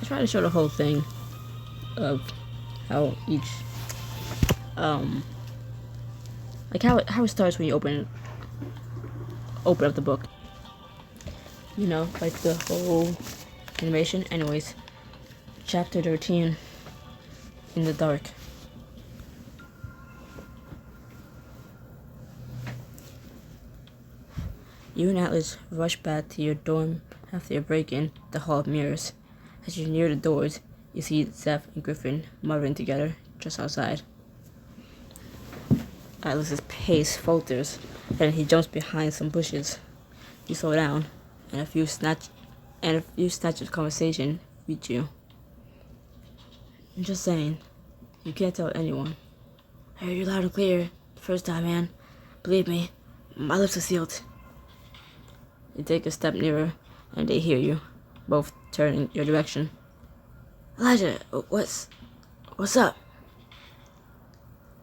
try to show the whole thing of how each like how it starts when you open up the book. You know, like the whole animation. Anyways, chapter 13, in the dark. You and Atlas rush back to your dorm after your break-in, the Hall of Mirrors. As you near the doors, you see Zeph and Griffin muttering together just outside. Atlas's pace falters, and he jumps behind some bushes. You slow down, and a few snatches of conversation reach you. I'm just saying, you can't tell anyone. I heard you loud and clear the first time, man. Believe me, my lips are sealed. You take a step nearer, and they hear you, both turn in your direction. Elijah, what's up?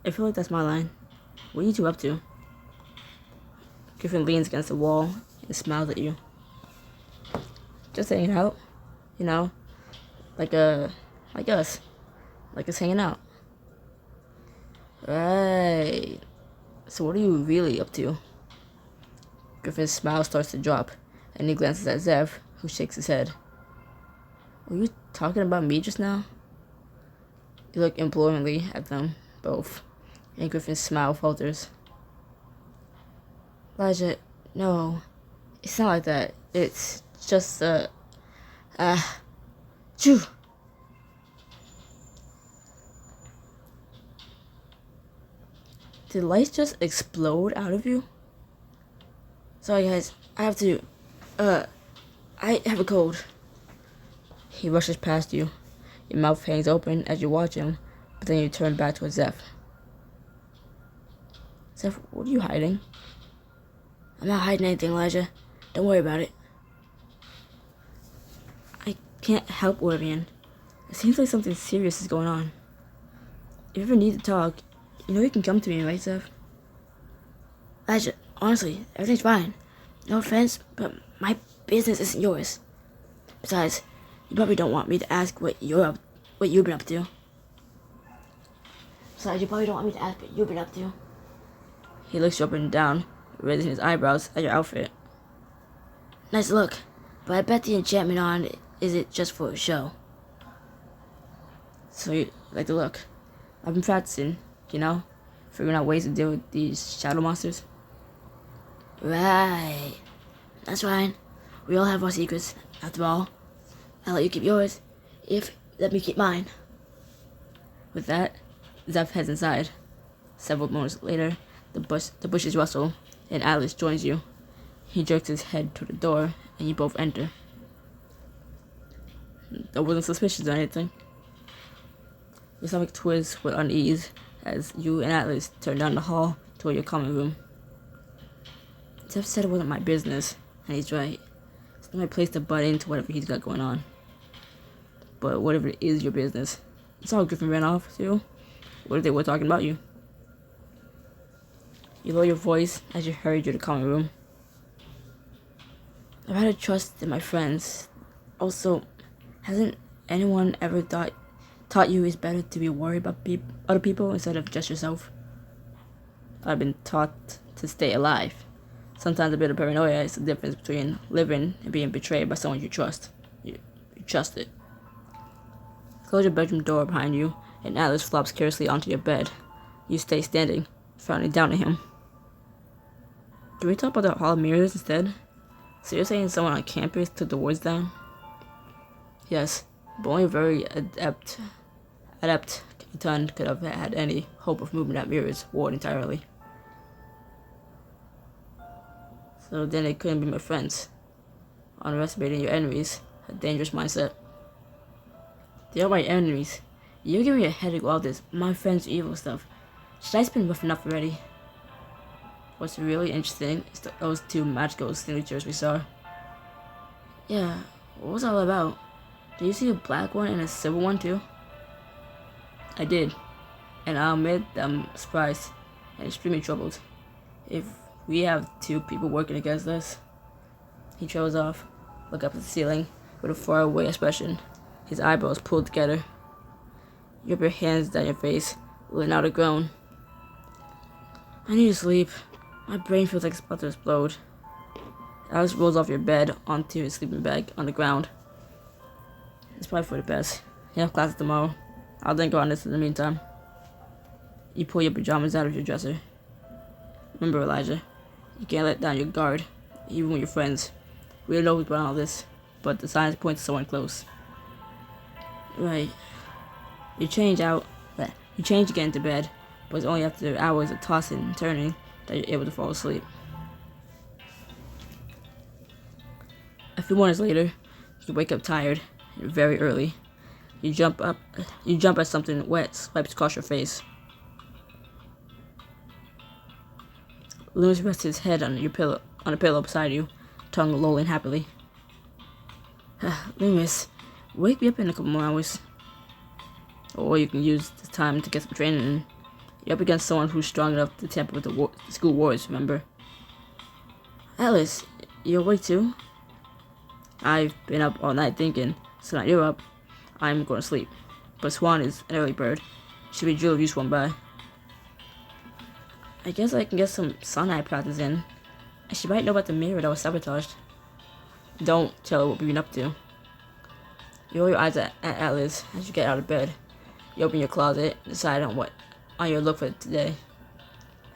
I feel like that's my line. What are you two up to? Griffin leans against the wall and smiles at you. Just hanging out, you know, like us hanging out. Right. So what are you really up to? Griffin's smile starts to drop, and he glances at Zeph, who shakes his head. Were you talking about me just now? You look imploringly at them both, and Griffin's smile falters. Elijah, no, it's not like that. It's just, Chew! Did lights just explode out of you? Sorry guys, I have a cold. He rushes past you. Your mouth hangs open as you watch him, but then you turn back towards Zeph. Zeph, what are you hiding? I'm not hiding anything, Elijah. Don't worry about it. I can't help worrying. It seems like something serious is going on. If you ever need to talk, you know you can come to me, right, Zeph? Elijah, honestly, everything's fine. No offense, but my business isn't yours. Besides, you probably don't want me to ask what you've been up to. He looks you up and down, raising his eyebrows at your outfit. Nice look, but I bet the enchantment on it isn't just for a show. So you like the look? I've been practicing, you know, figuring out ways to deal with these shadow monsters. Right. That's fine. We all have our secrets, after all. I'll let you keep yours, if you let me keep mine. With that, Zeph heads inside. Several moments later, the bushes rustle, and Atlas joins you. He jerks his head to the door, and you both enter. I wasn't suspicious or anything. Your stomach twists with unease as you and Atlas turn down the hall toward your common room. Zeph said it wasn't my business, and he's right. It's not my place to butt into whatever he's got going on. But whatever it is your business. You saw Griffin ran off, too? What if they were talking about you? You lower your voice as you hurry to the common room. I've had to trust in my friends. Also, hasn't anyone ever taught you it's better to be worried about other people instead of just yourself? I've been taught to stay alive. Sometimes a bit of paranoia is the difference between living and being betrayed by someone you trust. You trust it. Close your bedroom door behind you, and Atlas flops carelessly onto your bed. You stay standing, frowning down at him. Can we talk about the Hall of Mirrors instead? So you're saying someone on campus took the words down? Yes, but only a very adept Ton could have had any hope of moving that mirror's ward entirely. So then they couldn't be my friends. Underestimating your enemies, a dangerous mindset. They are my enemies. You're giving me a headache with all this my friends are evil stuff. Should I spend rough enough already? What's really interesting is those two magical signatures we saw. Yeah, what was it all about? Did you see a black one and a silver one too? I did, and I'll admit that I'm surprised and extremely troubled. If we have two people working against us. He trails off, look up at the ceiling with a faraway expression. his eyebrows pulled together. You rub your hands down your face, letting out a groan. I need to sleep. My brain feels like it's about to explode. Alex rolls off your bed onto his sleeping bag on the ground. It's probably for the best. You have classes tomorrow. I'll then go on this in the meantime. You pull your pajamas out of your dresser. Remember, Elijah, you can't let down your guard, even with your friends. We don't know who's behind all this, but the signs point to someone close. Right. You change to get into bed, but it's only after hours of tossing and turning that you're able to fall asleep. A few mornings later, you wake up tired and very early. You jump as something wet swipes across your face. Loomis rests his head on a pillow beside you, tongue lolling happily. Loomis, wake me up in a couple more hours. Or you can use the time to get some training in. You're up against someone who's strong enough to tamper with the school wars, remember? Alice, you awake too? I've been up all night thinking, so now you're up, I'm going to sleep. But Swan is an early bird. Should be drill if you swim by. I guess I can get some sun-eye practice in. And she might know about the mirror that was sabotaged. Don't tell her what we've been up to. You roll your eyes at Atlas as you get out of bed. You open your closet and decide on your look for today.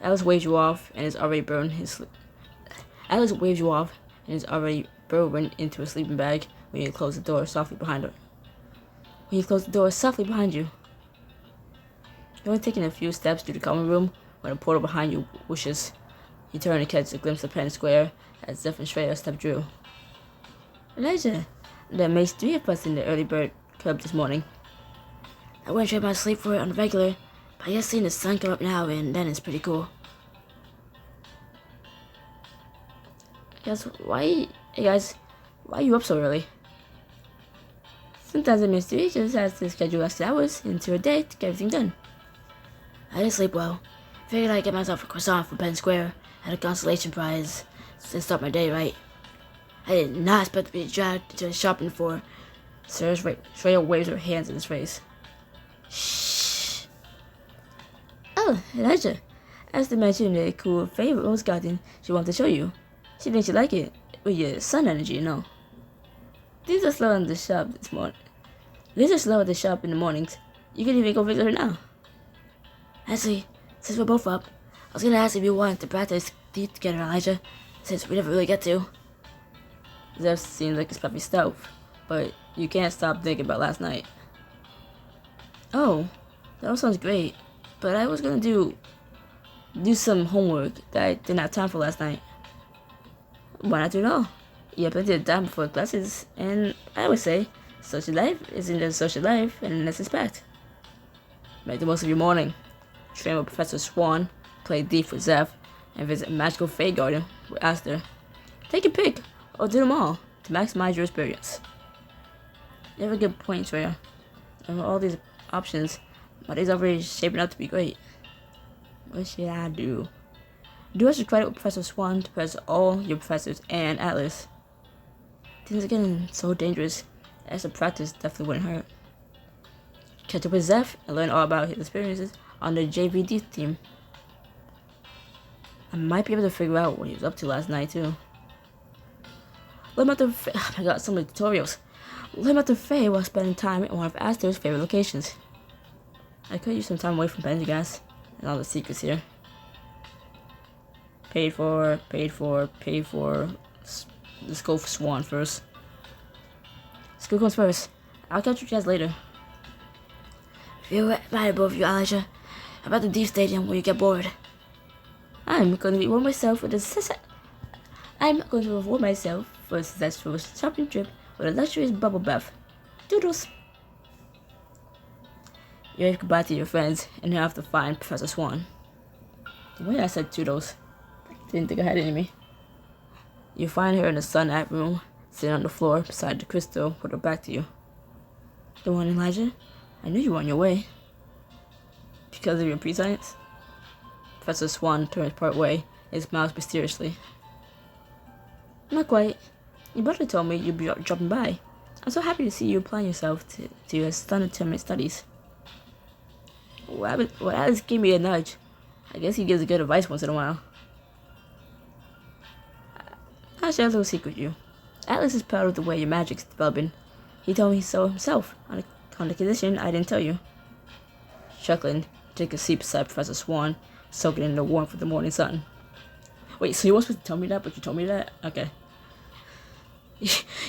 Atlas waves you off and is already burrowed into a sleeping bag when you close the door softly behind her. You. You're only taking a few steps through the common room when a portal behind you whooshes. You turn and catch a glimpse of Penn Square as Zeph and Shreya step through. Elijah, there makes 3 of us in the early bird club this morning. I wouldn't trade my sleep for it on the regular, but I guess seeing the sun come up now and then is pretty cool. Hey guys, why are you up so early? Sometimes the mystery just has to schedule extra hours into a day to get everything done. I didn't sleep well. Figured I'd get myself a croissant from Penn Square at a consolation prize and start my day right. I did not expect to be dragged to the shopping floor. Shreya waves her hands in his face. Shh. Oh, Elijah. Esther mentioned a cool favorite rose garden she wanted to show you. She thinks you like it with your sun energy, you know. These are slow in the shop in the mornings. You can even go visit her now. Actually, since we're both up, I was gonna ask if you wanted to practice deep together, Elijah, since we never really get to. Zeph seems like it's puppy stuff, but you can't stop thinking about last night. Oh, that all sounds great, but I was gonna do some homework that I didn't have time for last night. Why not do it all? You have plenty of time before classes, and I would say social life isn't just social life in this respect. Make the most of your morning. Train with Professor Swan, play Thief with Zeph, and visit Magical Fey Garden with Aster. Take a pick, or do them all, to maximize your experience. You have a good point, Shreya. And with all these options, my day's already shaping up to be great. What should I do? Do us a credit with Professor Swan to press all your professors and Atlas. Things are getting so dangerous, as a practice definitely wouldn't hurt. Catch up with Zeph and learn all about his experiences on the JVD team. I might be able to figure out what he was up to last night too. Learn about the I got so many tutorials. Learn about the Fae while spending time in one of Aster's favorite locations. I could use some time away from Pendergast and all the secrets here. Paid for. Let's go for Swan first. School comes first. I'll catch you guys later. Feel bad both of you, Elijah. About the Deep Stadium where you get bored. I'm going to reward myself for a successful shopping trip with a luxurious bubble bath. Doodles. You wave goodbye to your friends and you have to find Professor Swan. The way I said Toodles, didn't think I had it in me. You find her in the sun app room, sitting on the floor beside the crystal with her back to you. The one, Elijah? I knew you were on your way. Because of your pre-science? Professor Swan turns part way and smiles mysteriously. Not quite. Your brother told me you'd be dropping by. I'm so happy to see you applying yourself to your undetermined studies. Well, Alice gave me a nudge. I guess he gives good advice once in a while. I'll share a little secret with you. Atlas is proud of the way your magic's developing. He told me so himself, on the condition I didn't tell you. Chuckling, take a seat beside Professor Swan, soaking in the warmth of the morning sun. Wait, so you weren't supposed to tell me that, but you told me that? Okay.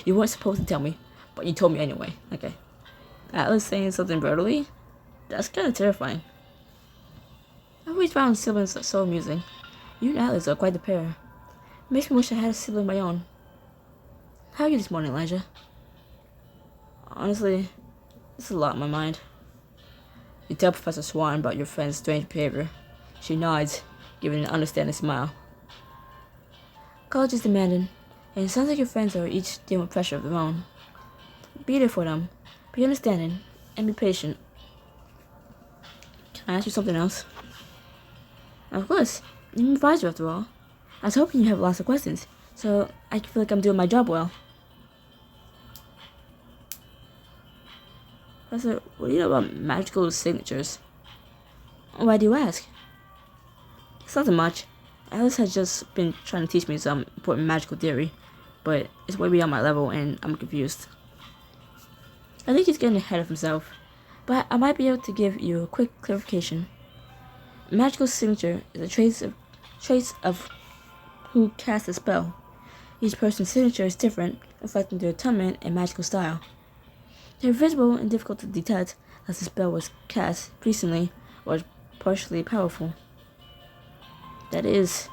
You weren't supposed to tell me, but you told me anyway. Okay. Atlas saying something brutally? That's kind of terrifying. I've always found siblings so amusing. You and Atlas are quite the pair. Makes me wish I had a sibling of my own. How are you this morning, Elijah? Honestly, there's a lot in my mind. You tell Professor Swan about your friend's strange behavior. She nods, giving an understanding smile. College is demanding, and it sounds like your friends are each dealing with pressure of their own. Be there for them, be understanding, and be patient. Can I ask you something else? Of course, you're an advisor after all. I was hoping you have lots of questions, so I feel like I'm doing my job well. Professor, what do you know about magical signatures? Why do you ask? It's nothing much. Alice has just been trying to teach me some important magical theory, but it's way beyond my level and I'm confused. I think he's getting ahead of himself, but I might be able to give you a quick clarification. Magical signature is a trace of who casts a spell. Each person's signature is different, reflecting their temperament and magical style. They're visible and difficult to detect as the spell was cast recently or partially powerful. That is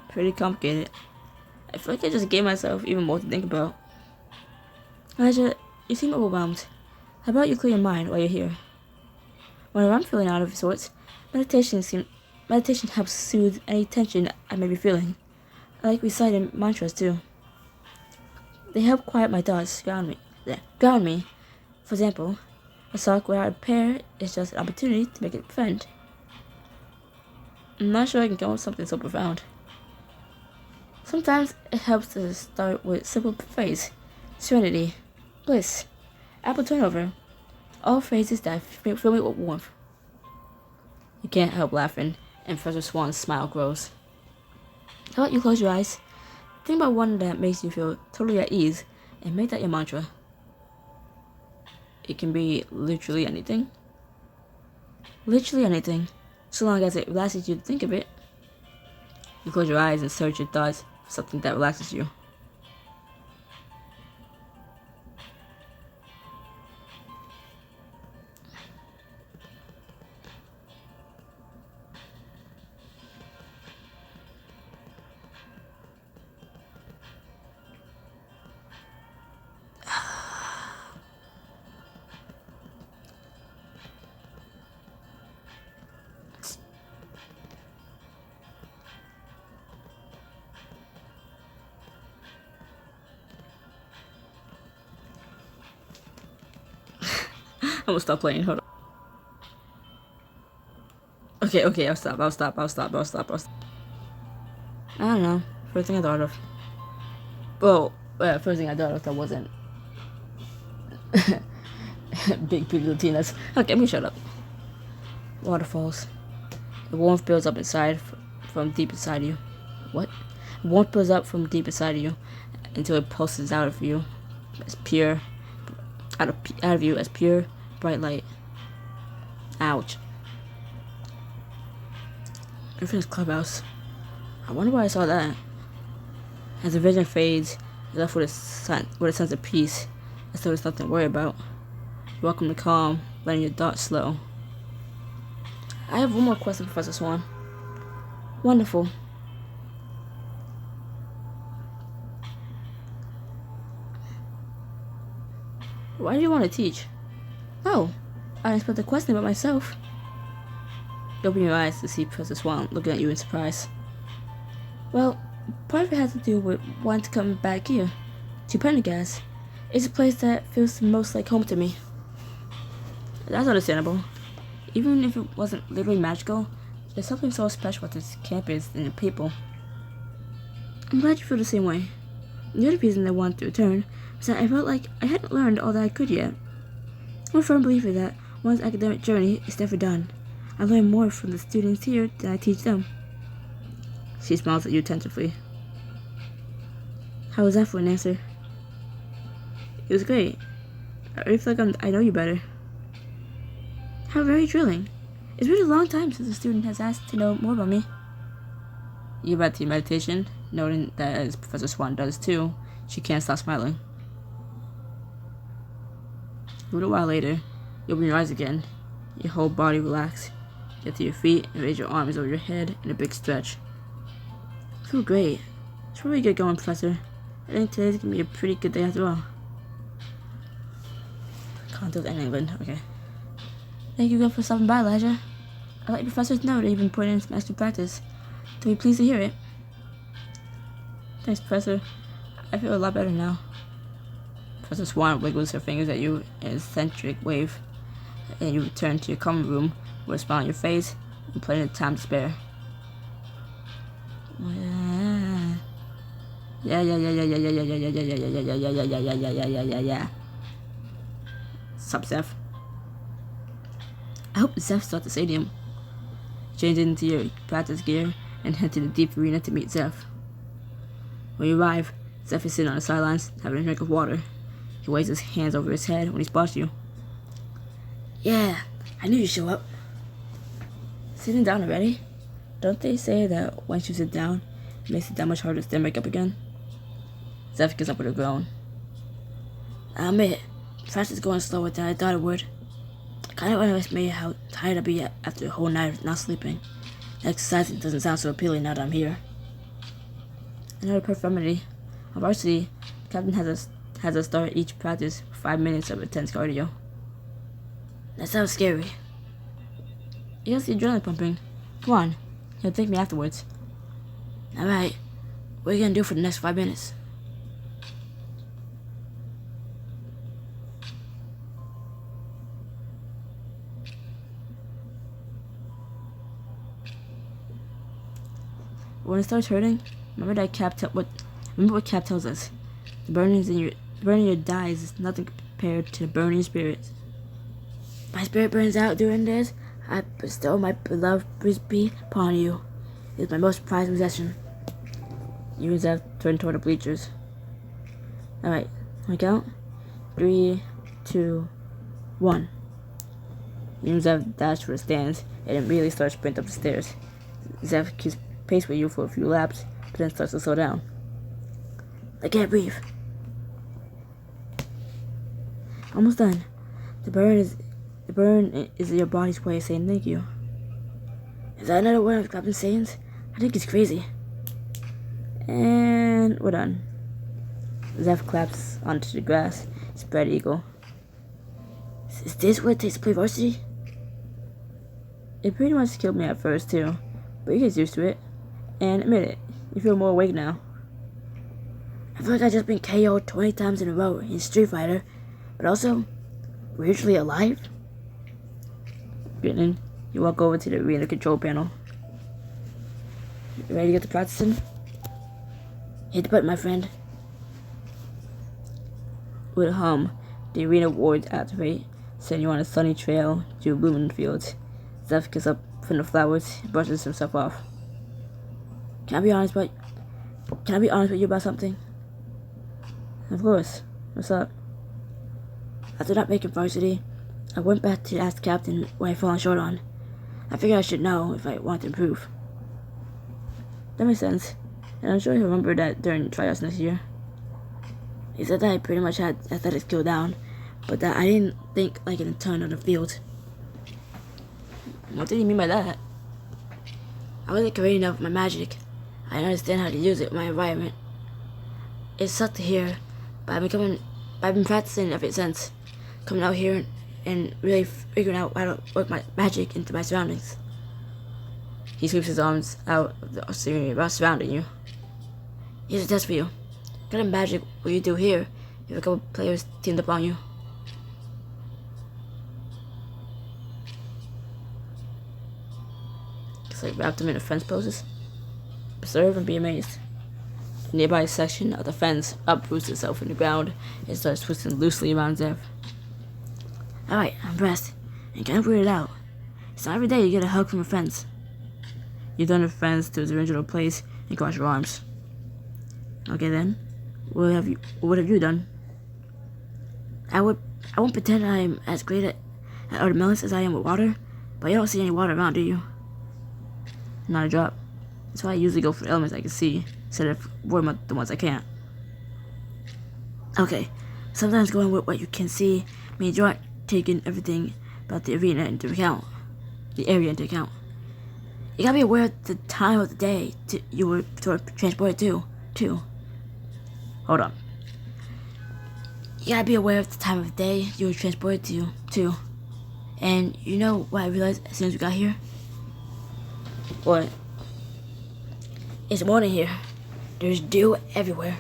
pretty complicated. I feel like I just gave myself even more to think about. Elijah, you seem overwhelmed. How about you clear your mind while you're here? Whenever I'm feeling out of sorts, meditation helps soothe any tension I may be feeling. I like reciting mantras too. They help quiet my thoughts, ground me. For example, a sock without a pair is just an opportunity to make a friend. I'm not sure I can come up with something so profound. Sometimes it helps to start with a simple phrase: serenity, bliss, apple turnover. All phrases that fill me with warmth. You can't help laughing, and Professor Swan's smile grows. How about you close your eyes? Think about one that makes you feel totally at ease, and make that your mantra. It can be literally anything. Literally anything, so long as it relaxes you to think of it. You close your eyes and search your thoughts for something that relaxes you. I'm gonna stop playing, hold on. Okay, I'll stop. I don't know. First thing I thought of. Well, first thing I thought of that wasn't big Latinas. Okay, let me shut up. Waterfalls. The warmth builds up inside from deep inside you. What? Warmth builds up from deep inside of you until it pulses out of you as pure, out of you as pure, bright light. Ouch. Infinite Clubhouse. I wonder why I saw that. As the vision fades, you're left with a sense of peace, as though there's nothing to worry about. You welcome the calm, letting your thoughts slow. I have one more question, Professor Swan. Wonderful. Why do you want to teach? Oh, I didn't expect a question about myself. You open your eyes to see Professor Swan looking at you in surprise. Well, part of it has to do with wanting to come back here, to Pendergast. It's a place that feels the most like home to me. That's understandable. Even if it wasn't literally magical, there's something so special about this campus and the people. I'm glad you feel the same way. You're the reason I want to return, So I felt like I hadn't learned all that I could yet. I'm a firm believer that one's academic journey is never done. I learn more from the students here than I teach them. She smiles at you attentively. How was that for an answer? It was great. I really feel like I know you better. How very thrilling. It's been a long time since a student has asked to know more about me. You about to meditation, noting that as Professor Swan does too, she can't stop smiling. A little while later, you open your eyes again, your whole body relax. Get to your feet and raise your arms over your head in a big stretch. I feel great. Let's really get going, Professor. I think today's gonna be a pretty good day after all. Contours in England, okay. Thank you again for stopping by, Elijah. I'll let your professors know that you've been putting in some extra practice. They'll be pleased to hear it. Thanks, Professor. I feel a lot better now. Professor Swan wiggles her fingers at you in an eccentric wave, and you return to your common room with a smile on your face and plenty of time to spare. Yeah. Sup, Zeph? I hope Zeph starts the stadium. Change into your practice gear and head to the deep arena to meet Zeph. When you arrive, Zeph is sitting on the sidelines having a drink of water. He waves his hands over his head when he spots you. Yeah, I knew you'd show up. Sitting down already? Don't they say that once you sit down, it makes it that much harder to stand back up again? Zeph gets up with a groan. I admit, practice is going slower than I thought it would. I kind of underestimated how tired I'd be after a whole night of not sleeping. Exercising doesn't sound so appealing now that I'm here. Another perfect remedy. On varsity, the captain has us start each practice with 5 minutes of intense cardio. That sounds scary. You don't see adrenaline pumping. Come on, you'll thank me afterwards. Alright, what are you gonna do for the next 5 minutes? When it starts hurting, remember what Cap tells us. The burning in your thighs is nothing compared to the burning spirit. My spirit burns out during this. I bestow my beloved frisbee upon you. It is my most prized possession. You and Zeph turn toward the bleachers. Alright, wanna count? 3, 2, 1. You and Zeph dash for the stands and immediately start sprinting up the stairs. Zeph keeps pace with you for a few laps, but then starts to slow down. I can't breathe. Almost done. The burn is your body's way of saying thank you. Is that another one of Captain Saiyans? I think it's crazy. And we're done. Zeph claps onto the grass, spread eagle. Is this what it takes to play varsity? It pretty much killed me at first too, but you get used to it. And admit it, you feel more awake now. I feel like I've just been KO'd 20 times in a row in Street Fighter, but also, weirdly alive. Grinning, you walk over to the arena control panel. You ready to get to practicing? Hit the button, my friend. With a hum, the arena wards activate, sending you on a sunny trail to blooming fields. Zeph gets up from the flowers and brushes himself off. Can I be honest with you about something? Of course. What's up? After not making varsity, I went back to ask the captain what I'd fallen short on. I figured I should know if I want to improve. That makes sense, and I'm sure he'll remember that during tryouts next year. He said that I pretty much had athletic skill down, but that I didn't think like a ton on the field. What did he mean by that? I wasn't creating enough with my magic. I didn't understand how to use it in my environment. It sucked to hear, but I've been practicing ever since. Coming out here and really figuring out how to work my magic into my surroundings. He sweeps his arms out of the scenery surrounding you. Here's a test for you. What kind of magic will you do here if a couple players teamed up on you? It's like wrapped him in a fence poses. Observe and be amazed. The nearby section of the fence uproots itself from the ground and starts twisting loosely around Zev. Alright, I'm pressed, and kind of weirded out. It's not every day you get a hug from a fence. You turn the fence to its original place and cross your arms. Okay then, what have you done? I won't pretend I'm as great at Elementalists as I am with water, but you don't see any water around, do you? Not a drop. That's why I usually go for elements I can see, instead of worrying about the ones I can't. Okay, sometimes going with what you can see means you aren't taking everything about the area into account. You gotta be aware of the time of the day you were transported to, too. Hold on. You gotta be aware of the time of the day you were transported to, too. And you know what I realized as soon as we got here? What? It's morning here. There's dew everywhere.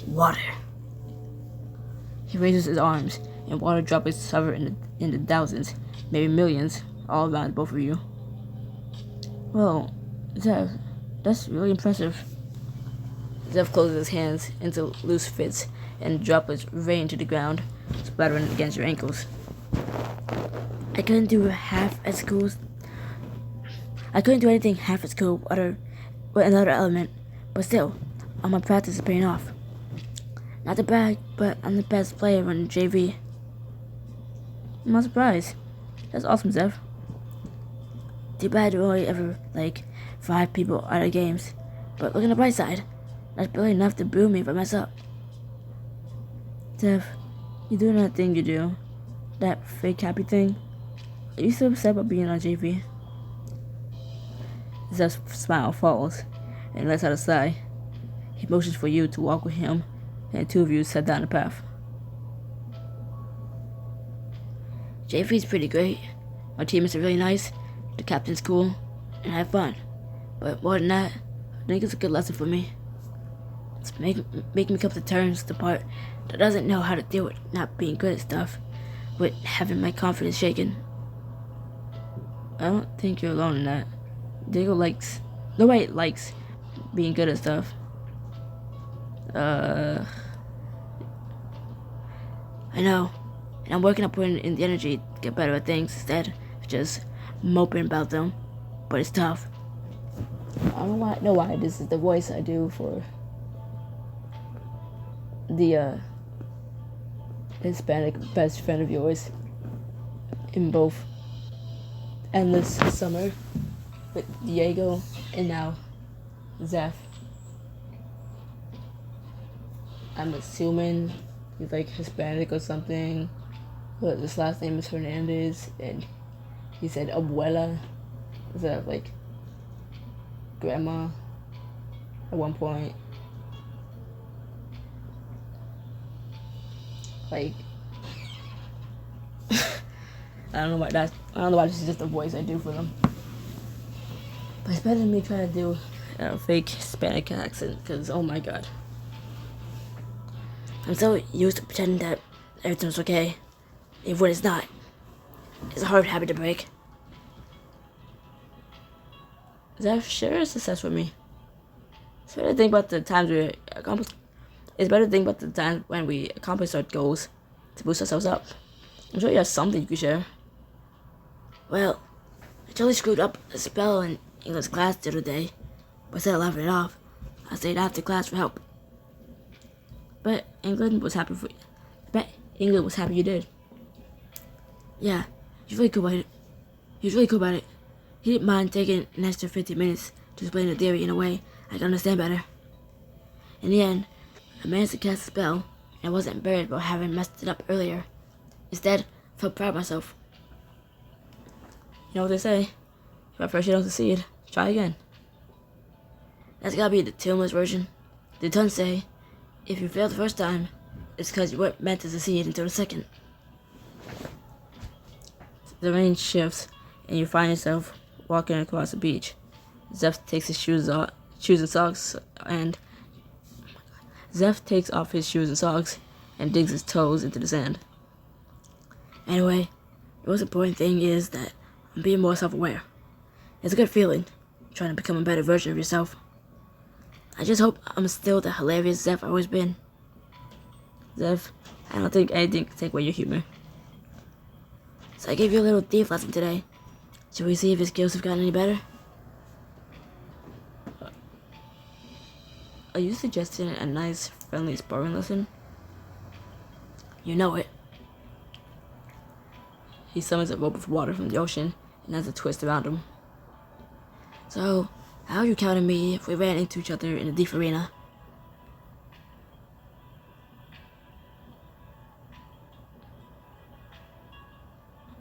Water. He raises his arms, and water droplets hover in the thousands, maybe millions, all around both of you. Well, Zev, that's really impressive. Zev closes his hands into loose fists, and droplets rain to the ground, splattering against your ankles. I couldn't do anything half as cool with another element, but still, all my practice is paying off. Not to brag, but I'm the best player on JV. I'm not surprised. That's awesome, Zev. Too bad there only ever 5 people out of games, but look on the bright side. That's barely enough to boo me if I mess up. Zev, you doing that thing you do, that fake happy thing? Are you still upset about being on JV? Zev's smile falls, and lets out a sigh. He motions for you to walk with him, and the two of you set down the path. JV's pretty great. My teammates are really nice, the captain's cool, and I have fun. But more than that, I think it's a good lesson for me. It's making me come to terms with the part that doesn't know how to deal with not being good at stuff, with having my confidence shaken. I don't think you're alone in that. Nobody likes being good at stuff. I know, and I'm working on putting in the energy to get better at things instead of just moping about them, but it's tough. I don't know why this is the voice I do for the Hispanic best friend of yours in both Endless Summer with Diego and now Zeph. I'm assuming he's Hispanic or something, but his last name is Hernandez, and he said abuela instead of grandma at one point. I don't know why this is just a voice I do for them. But it's better than me trying to do a fake Hispanic accent, because oh my god. I'm so used to pretending that everything's okay, even when it's not. It's a hard habit to break. Zeph, share a success with me. It's better to think about the times when we accomplish our goals to boost ourselves up. I'm sure you have something you can share. Well, I totally screwed up a spell in English class the other day, but instead of laughing it off, I stayed after class for help. But England was happy you did. Yeah, he's really cool about it. He didn't mind taking an extra 15 minutes to explain the theory in a way I could understand better. In the end, I managed to cast a spell, and I wasn't embarrassed about having messed it up earlier. Instead, I felt proud of myself. You know what they say? If at first you don't succeed, try again. That's gotta be the tuneless version. The Tuns say, if you fail the first time, it's because you weren't meant to succeed until the second. The rain shifts, and you find yourself walking across the beach. Zeph takes his shoes and socks, and Zeph takes off his shoes and socks and digs his toes into the sand. Anyway, the most important thing is that I'm being more self-aware. It's a good feeling, trying to become a better version of yourself. I just hope I'm still the hilarious Zeph I've always been. Zeph, I don't think anything can take away your humor. So I gave you a little thief lesson today. Should we see if his skills have gotten any better? Are you suggesting a nice, friendly sparring lesson? You know it. He summons a rope of water from the ocean and has a twist around him. So, how are you counting me if we ran into each other in a deep arena?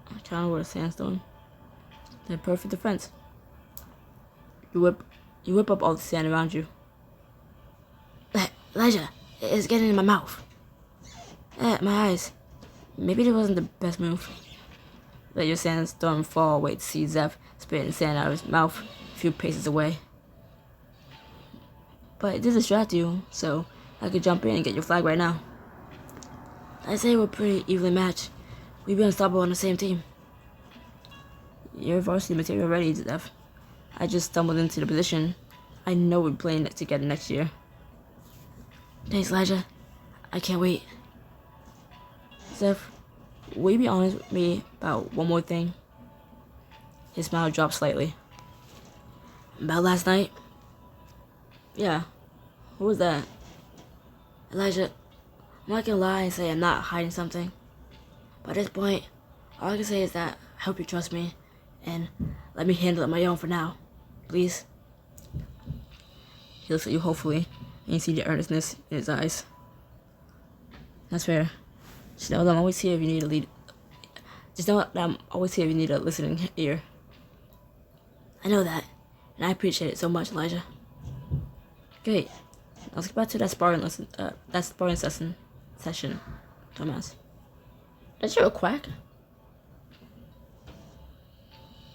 I counter with a sandstorm. They're perfect defense. You whip up all the sand around you. Elijah, it's getting in my mouth. My eyes. Maybe that wasn't the best move. Let your sandstorm fall, wait to see Zeph spitting sand out of his mouth a few paces away. But it did distract you, so I could jump in and get your flag right now. I'd say we're pretty evenly matched. We'd be unstoppable on the same team. You're varsity material already, Zeph. I just stumbled into the position. I know we're playing together next year. Thanks, Elijah. I can't wait. Zeph, will you be honest with me about one more thing? His smile dropped slightly. About last night? Yeah. What was that? Elijah, I'm not gonna lie and say I'm not hiding something. But at this point, all I can say is that I hope you trust me and let me handle it on my own for now. Please? He looks at you hopefully, and you see the earnestness in his eyes. That's fair. Just know that I'm always here if you need a lead. Just know that I'm always here if you need a listening ear. I know that, and I appreciate it so much, Elijah. Great. Now let's get back to that sparring lesson. Session, Thomas. That's your quack.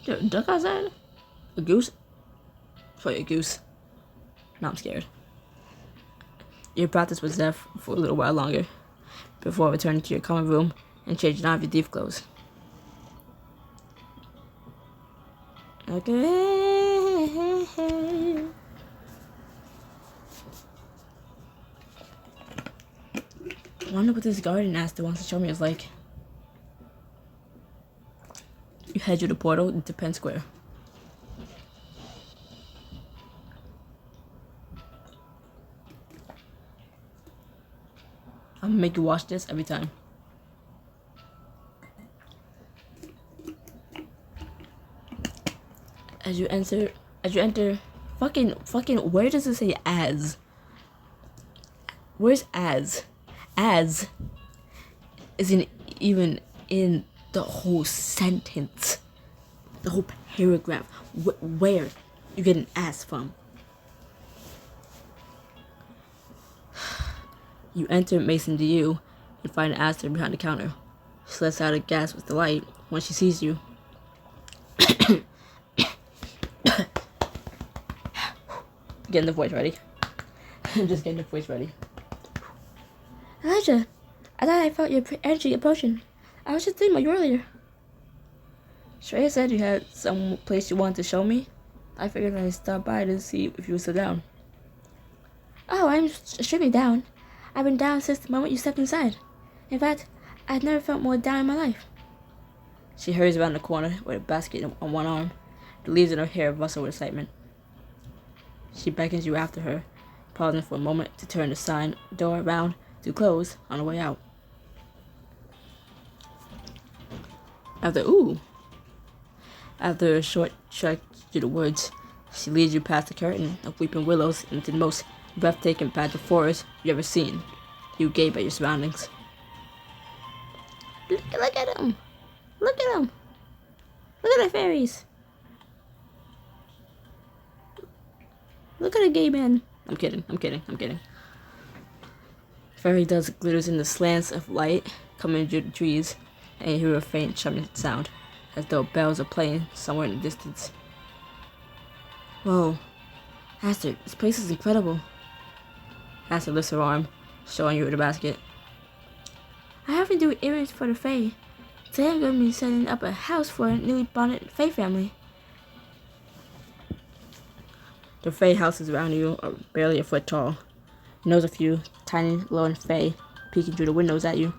There a duck outside? A goose? Probably a goose. Now I'm scared. You practice with Zeph for a little while longer before returning to your common room and changing out of your thief clothes. Okay. I wonder what this garden Aster wants to show me is like. You head through the portal into Penn Square. I'm gonna make you watch this every time. As you enter, fucking, where does it say as? Where's as? As isn't even in the whole sentence, the whole paragraph. Where you get an as from? You enter Mason DU and find Aster behind the counter. She lets out a gasp with delight when she sees you. Getting the voice ready. I'm just getting the voice ready. Elijah, I thought I felt your energy approaching. I was just thinking about you earlier. Shreya said you had some place you wanted to show me. I figured I'd stop by to see if you would sit down. Oh, I'm strictly down. I've been down since the moment you stepped inside. In fact, I've never felt more down in my life. She hurries around the corner with a basket on one arm. The leaves in her hair rustle with excitement. She beckons you after her, pausing for a moment to turn the sign door around to close on the way out. After a short trek through the woods, she leads you past the curtain of weeping willows into the most breathtaking patch of forest you've ever seen. You gape at your surroundings. Look at them! Look at them! Look at the fairies! Look at a gay man. I'm kidding. Fairy dust glitters in the slants of light coming through the trees, and you hear a faint chumming sound, as though bells are playing somewhere in the distance. Whoa, Aster, this place is incredible. Aster lifts her arm, showing you the basket. I have to do errands for the Fae. Today I'm going to be setting up a house for a newly bonded Fae family. The Fey houses around you are barely a foot tall. You notice a few tiny, glowing Fey peeking through the windows at you.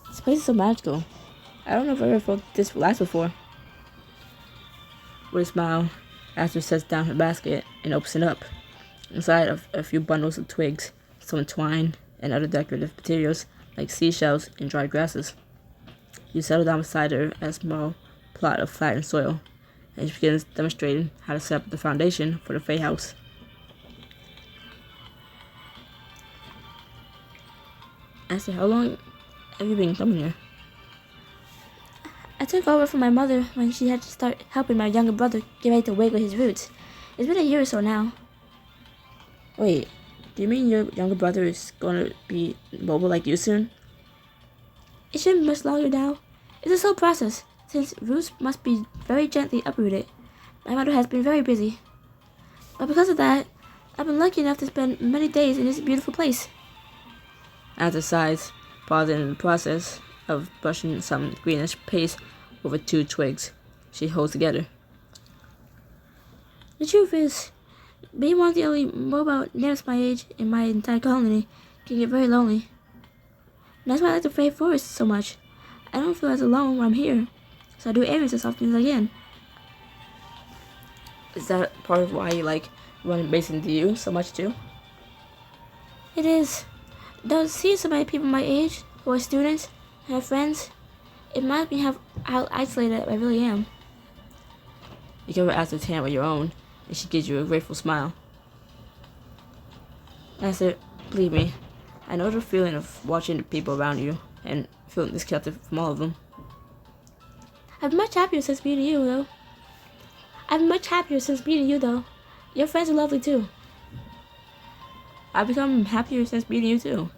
This place is so magical. I don't know if I've ever felt this relaxed before. With a smile, Astrid sets down her basket and opens it up. Inside are a few bundles of twigs, some twine, and other decorative materials like seashells and dried grasses. You settle down beside her at a small plot of flattened soil, and she begins demonstrating how to set up the foundation for the Fey house. Astrid, how long have you been coming here? I took over from my mother when she had to start helping my younger brother get ready to wiggle his roots. It's been a year or so now. Wait, do you mean your younger brother is going to be mobile like you soon? It shouldn't be much longer now. It's a slow process, since roots must be very gently uprooted. My mother has been very busy. But because of that, I've been lucky enough to spend many days in this beautiful place. Astrid sighs, pausing in the process of brushing some greenish paste over 2 twigs she holds together. The truth is, being one of the only mobile nymphs my age in my entire colony can get very lonely. And that's why I like the Fey Forest so much. I don't feel as alone when I'm here, so I do errands as often as I can. Is that part of why you like running Basin DU so much too? It is. Though seeing so many people my age, who are students, and have friends, it reminds me how isolated I really am. You cover Astrid's hand with your own, and she gives you a grateful smile. Astrid, believe me, I know the feeling of watching the people around you and feeling disconnected from all of them. I'm much happier since meeting you, though. Your friends are lovely, too. I've become happier since meeting you, too.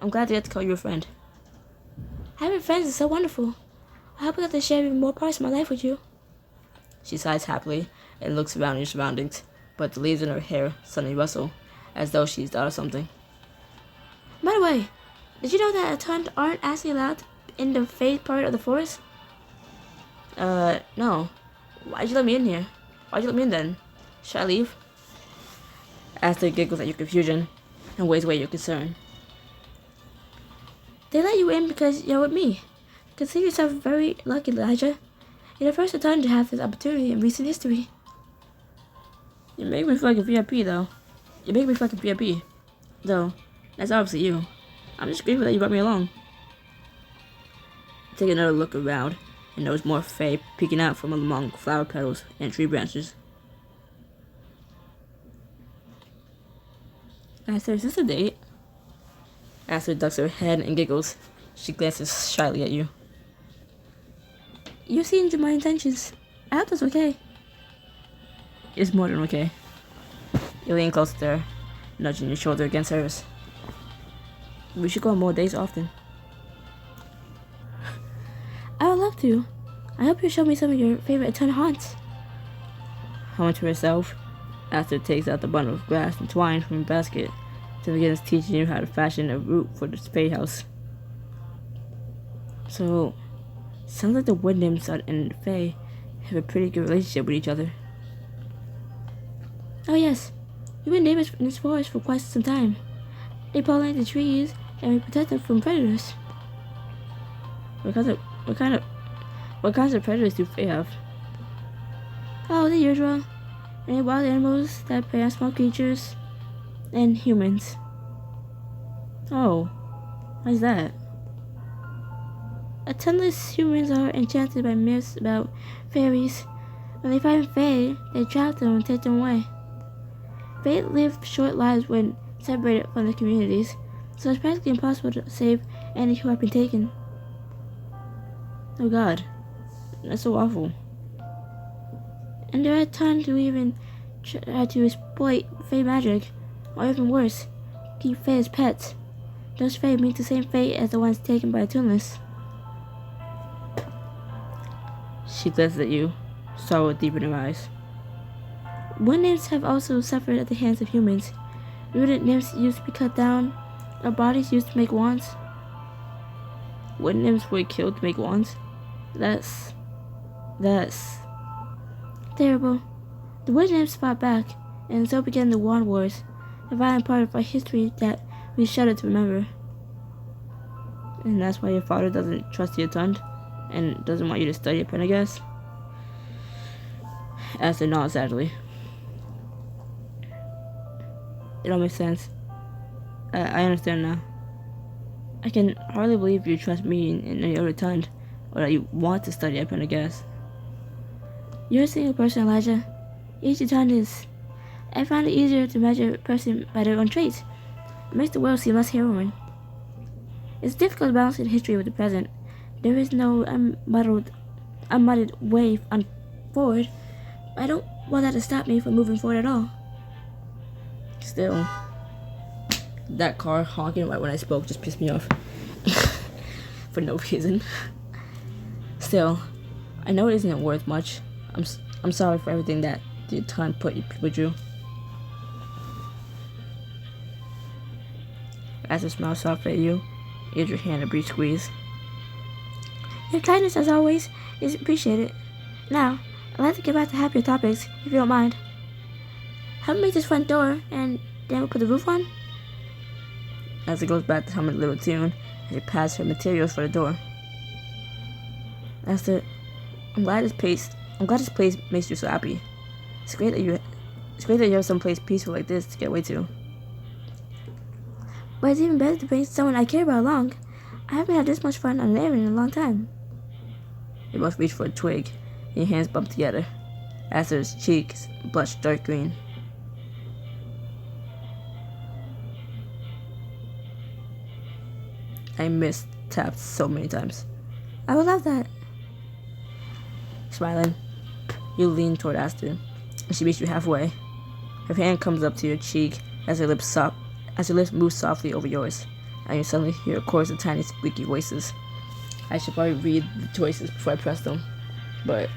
I'm glad to get to call you a friend. Having friends is so wonderful. I hope I get to share even more parts of my life with you. She sighs happily and looks around her surroundings, but the leaves in her hair suddenly rustle, as though she's thought of something. By the way, did you know that a ton aren't actually allowed in the Fey part of the forest? No. Why'd you let me in here? Why'd you let me in then? Should I leave? Astrid giggles at your confusion and waves away your concern. They let you in because you're with me. Consider yourself very lucky, Elijah. You're the first Aton to have this opportunity in recent history. You make me feel like a VIP, though. Though, that's obviously you. I'm just grateful that you brought me along. Take another look around and notice more Fae peeking out from among flower petals and tree branches. Astrid, is this a date? Astrid ducks her head and giggles. She glances shyly at you. You seem to my intentions. I hope that's okay. It's more than okay. You lean close to her, nudging your shoulder against hers. We should go on more dates often. I would love to. I hope you show me some of your favorite Aton haunts. Humming to herself, Astrid takes out the bundle of grass and twine from her basket to begin teaching you how to fashion a route for the Spade house. So, sounds like the wood nymphs and the Fae have a pretty good relationship with each other. Oh yes, we've been neighbors in this forest for quite some time. They pollinate the trees and we protect them from predators. What kinds of predators do Fae have? Oh, the usual. Many wild animals that prey on small creatures, and humans. Oh, why's that? Atonless humans are enchanted by myths about fairies. When they find Fae, they trap them and take them away. Fae live short lives when separated from the communities, so it's practically impossible to save any who have been taken. Oh God, that's so awful. And there are tons who even try to exploit Fae magic, or even worse, keep Fae as pets. Those Fae meet the same fate as the ones taken by Atonless. She glances at you, sorrow deep in her eyes. Wood nymphs have also suffered at the hands of humans. Rooted nymphs used to be cut down, or bodies used to make wands. Wood nymphs were killed to make wands? That's terrible. The witch nymphs fought back, and so began the Wand Wars, a violent part of our history that we shudder to remember. And that's why your father doesn't trust you a ton, and doesn't want you to study up, I guess? Aster nodded sadly. It all makes sense. I understand now. I can hardly believe you trust me in any other ton, or that you want to study up, I guess. You're a single person, Elijah. Each ton is. I find it easier to measure a person by their own traits. It makes the world seem less harrowing. It's difficult to balance history with the present. There is no unmuddled way forward. I don't want that to stop me from moving forward at all. Still, that car honking right when I spoke just pissed me off. For no reason. Still, I know it isn't worth much. I'm sorry for everything that the time put you. As I smile softly at you, give your hand a brief squeeze. Your kindness, as always, is appreciated. Now, I'd like to get back to happier topics, if you don't mind. Help me make this front door, and then we'll put the roof on? As it goes back to humming a little tune, as you pass her materials for the door. Aster, I'm glad this place makes you so happy. It's great that you have someplace peaceful like this to get away to. But it's even better to bring someone I care about along. I haven't had this much fun on an errand in a long time. You both reach for a twig, and your hands bump together. Aster's cheeks blush dark green. I missed tapped so many times. I would love that. Smiling, you lean toward Aster, and she meets you halfway. Her hand comes up to your cheek as her lips move softly over yours, and you suddenly hear a chorus of tiny squeaky voices. I should probably read the choices before I press them, but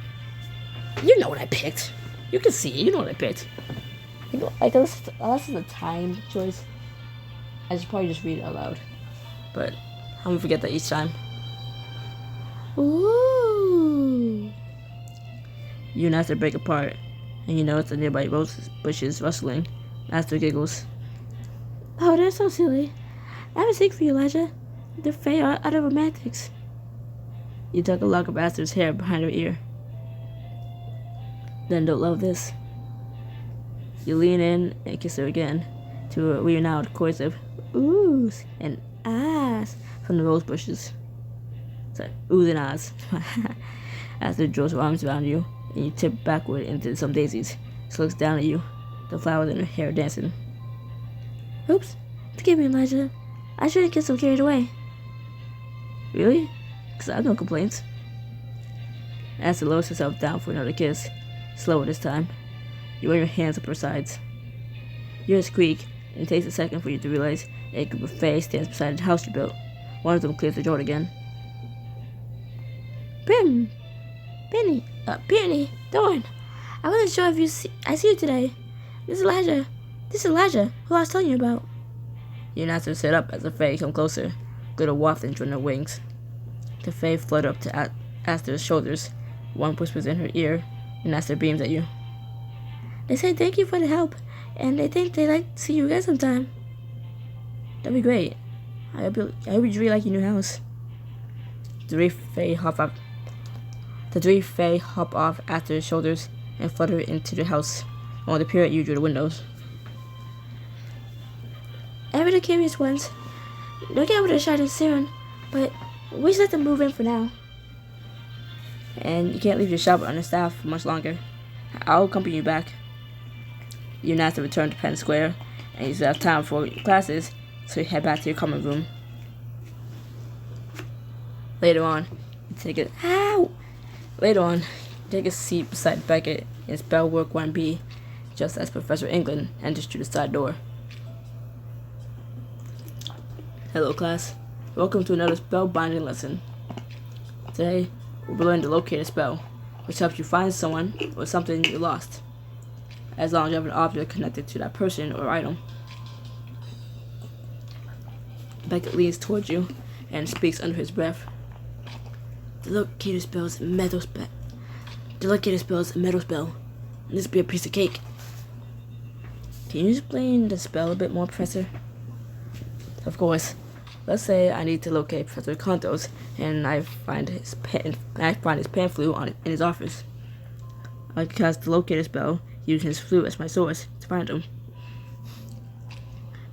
you know what I picked. You can see it. You know what I picked. Unless it's a time choice, I should probably just read it out loud. But I'm gonna forget that each time. Ooh. You and Aster break apart, and you notice the nearby rose bushes rustling. Aster giggles. Oh, they're so silly. I have a secret for you, Elijah. The Fae are utter romantics. You tuck a lock of Aster's hair behind her ear. Then don't love this. You lean in and kiss her again, to a renowned chorus of oohs and ahs from the rose bushes. Sorry, oohs and ahs. Aster draws her arms around you, and you tip backward into some daisies. She looks down at you, the flowers in her hair dancing. Oops. Forgive me, Elijah. I shouldn't get so carried away. Really? Because I have no complaints. Aster lowers herself down for another kiss, slower this time. You run your hands up her sides. You hear a squeak, and it takes a second for you to realize a group of fae stands beside the house you built. One of them clears the door again. Peony, Thorn. I wasn't sure if I see you today. This is Elijah, who I was telling you about. You and Aster sit up as the fae come closer, glitter wafting from their wings. The fae flutter up to Aster's shoulders. One whispers in her ear, and Aster beams at you. They say thank you for the help, and they think they'd like to see you again sometime. That'd be great. I hope you really like your new house. The three fae hop off Aster's shoulders and flutter into the house, while they peer at you through the windows. Ever the curious ones. They'll get able to shine soon, but we should let them move in for now. And you can't leave your shop understaffed for much longer. I'll accompany you back. You and Aster return to Penn Square, and you still have time for your classes, so you head back to your common room. Later on, you take a seat beside Beckett in Spell Work 1B, just as Professor England enters through the side door. Hello, class. Welcome to another spell binding lesson. Today, we'll be learning to locate a spell, which helps you find someone or something you lost, as long as you have an object connected to that person or item. Beckett leans towards you and speaks under his breath. The locator spell is a metal spell. This would be a piece of cake. Can you explain the spell a bit more, Professor? Of course. Let's say I need to locate Professor Contos, and I find his pamphlet in his office. I cast the locator spell, using his flute as my source to find him.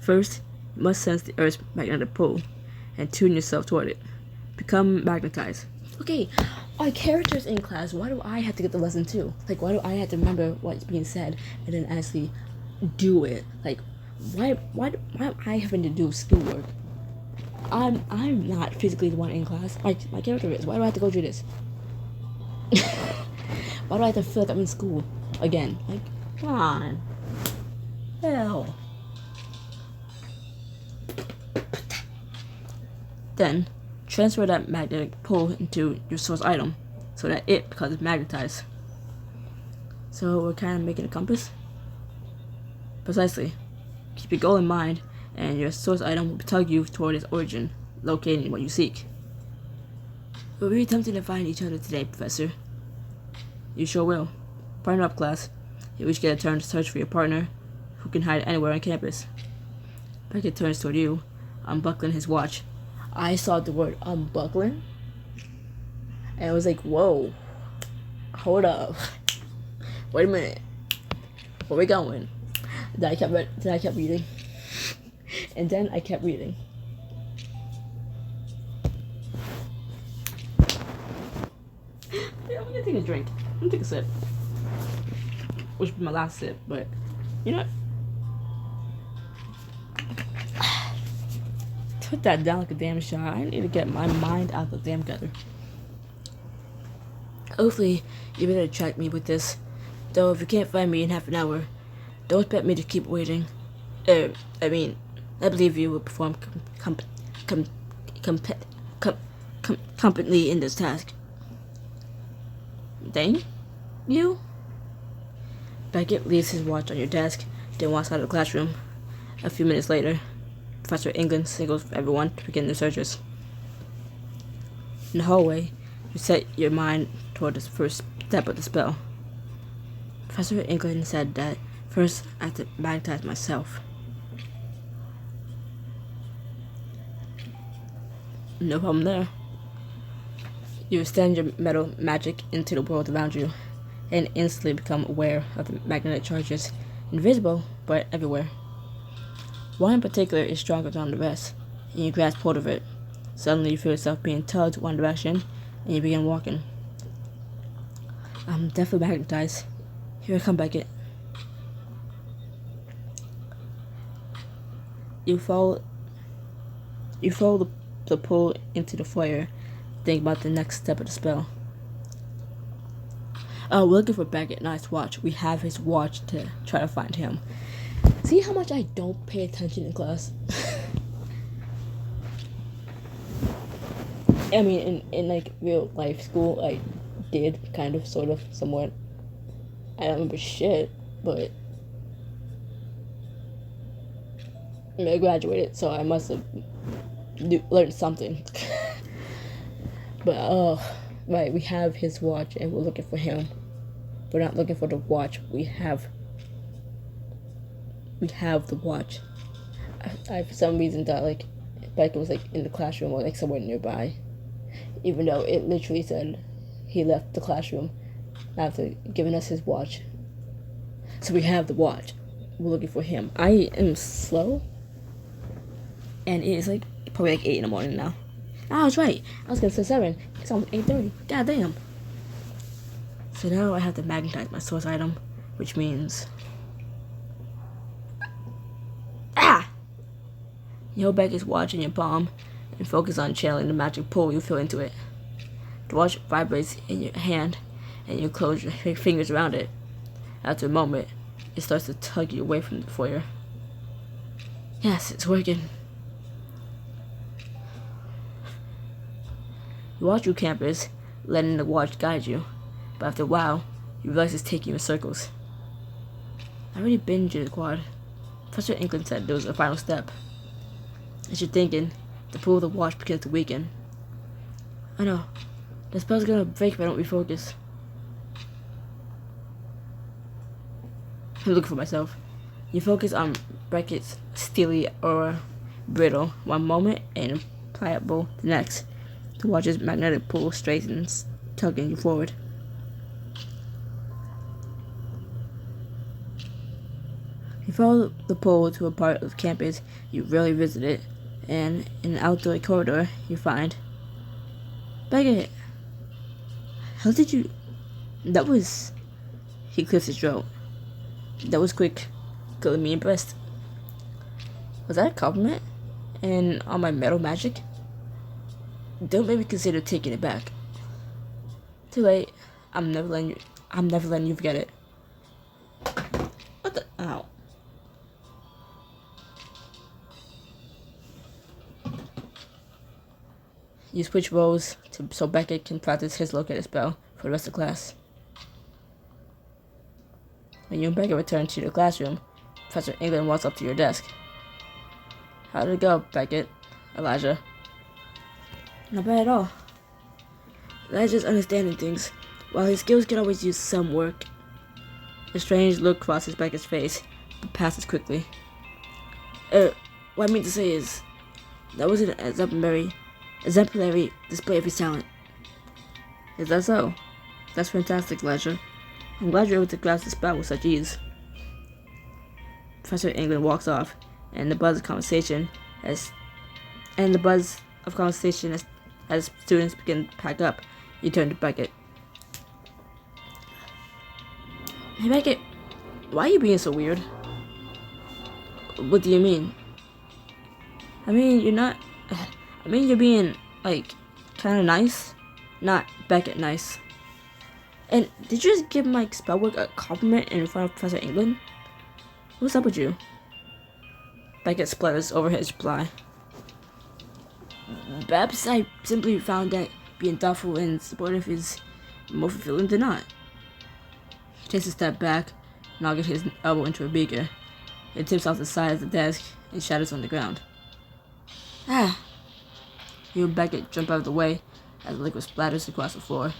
First, you must sense the Earth's magnetic pull, and tune yourself toward it. Become magnetized. Okay, our characters in class, why do I have to get the lesson too? Like, why do I have to remember what's being said and then actually do it? Like, why am I having to do schoolwork? I'm not physically the one in class. My character is. Why do I have to go through this? Why do I have to feel like I'm in school again? Like, come on. Hell. Then, transfer that magnetic pull into your source item so that it becomes magnetized. So we're kind of making a compass? Precisely. Keep your goal in mind, and your source item will tug you toward its origin, locating what you seek. We'll be attempting to find each other today, Professor. You sure will. Partner up, class. You each get a turn to search for your partner, who can hide anywhere on campus. Beckett turns toward you, unbuckling his watch. I saw the word unbuckling, and I was like, whoa, hold up, wait a minute, where we going? Then I kept reading, and then I kept reading. Yeah, I'm gonna take a drink. I'm gonna take a sip, which will be my last sip, but you know what? Put that down like a damn shot. I need to get my mind out of the damn gutter. Hopefully, you'll be able to track me with this. Though, if you can't find me in half an hour, don't expect me to keep waiting. I believe you will perform competently in this task. Dang? You? Beckett leaves his watch on your desk, then walks out of the classroom. A few minutes later, Professor England signals for everyone to begin their searches. In the hallway, you set your mind toward the first step of the spell. Professor England said that first I have to magnetize myself. No problem there. You extend your metal magic into the world around you, and instantly become aware of the magnetic charges, invisible but everywhere. One in particular is stronger than the rest, and you grasp hold of it. Suddenly you feel yourself being tugged one direction, and you begin walking. I'm definitely magnetized. Here I come, Beckett. You follow the pull into the foyer. Think about the next step of the spell. Oh, we're looking for Beckett, not his watch. We have his watch to try to find him. See how much I don't pay attention in class? I mean, in like real life school, I did kind of, sort of, somewhat. I don't remember shit, but I graduated, so I must have learned something. But right, we have his watch, and we're looking for him. We're not looking for the watch. We have the watch. I for some reason thought like Beckett was like in the classroom or like somewhere nearby, even though it literally said he left the classroom after giving us his watch. So we have the watch. We're looking for him. I am slow, and it is like probably like 8 in the morning now. I was right. I was gonna say 7. It's almost 8:30. God damn. So now I have to magnetize my source item, which means you hold back his watch in your palm and focus on channeling the magic pull you feel into it. The watch vibrates in your hand, and you close your fingers around it. After a moment, it starts to tug you away from the foyer. Yes, it's working. You walk through campus, letting the watch guide you, but after a while, you realize it's taking you in circles. I already been to the quad. Professor England said there was a final step. As you're thinking, the pull of the watch begins to weaken. I know. The spell's gonna break if I don't refocus. I'm looking for myself. You focus on brackets steely or brittle one moment and pliable the next to watch its magnetic pull straightens, tugging you forward. You follow the pull to a part of campus you rarely visited, and in an outdoor corridor you find Beckett. How did you... That was... He clears his throat. That was quick. Good me impressed. Was that a compliment? And on my metal magic? Don't maybe consider taking it back. Too late. I'm never letting you forget it. What the... Ow. You switch roles so Beckett can practice his locator spell for the rest of class. When you and Beckett return to your classroom, Professor England walks up to your desk. How did it go, Beckett? Elijah. Not bad at all. Elijah's understanding things, while his skills can always use some work. A strange look crosses Beckett's face, but passes quickly. What I mean to say is, that was an exemplary display of his talent. Is that so? That's fantastic, Elijah. I'm glad you're able to grasp the spell with such ease. Professor England walks off, and the buzz of conversation as students begin to pack up, you turn to Beckett. Hey Beckett, why are you being so weird? What do you mean? You're being, kinda nice. Not Beckett nice. And did you just give my spell work a compliment in front of Professor England? What's up with you? Beckett splutters over his reply. Perhaps I simply found that being thoughtful and supportive is more fulfilling than not. He takes a step back, knocking his elbow into a beaker. It tips off the side of the desk and shatters on the ground. Ah! You and Beckett jump out of the way as the liquid splatters across the floor.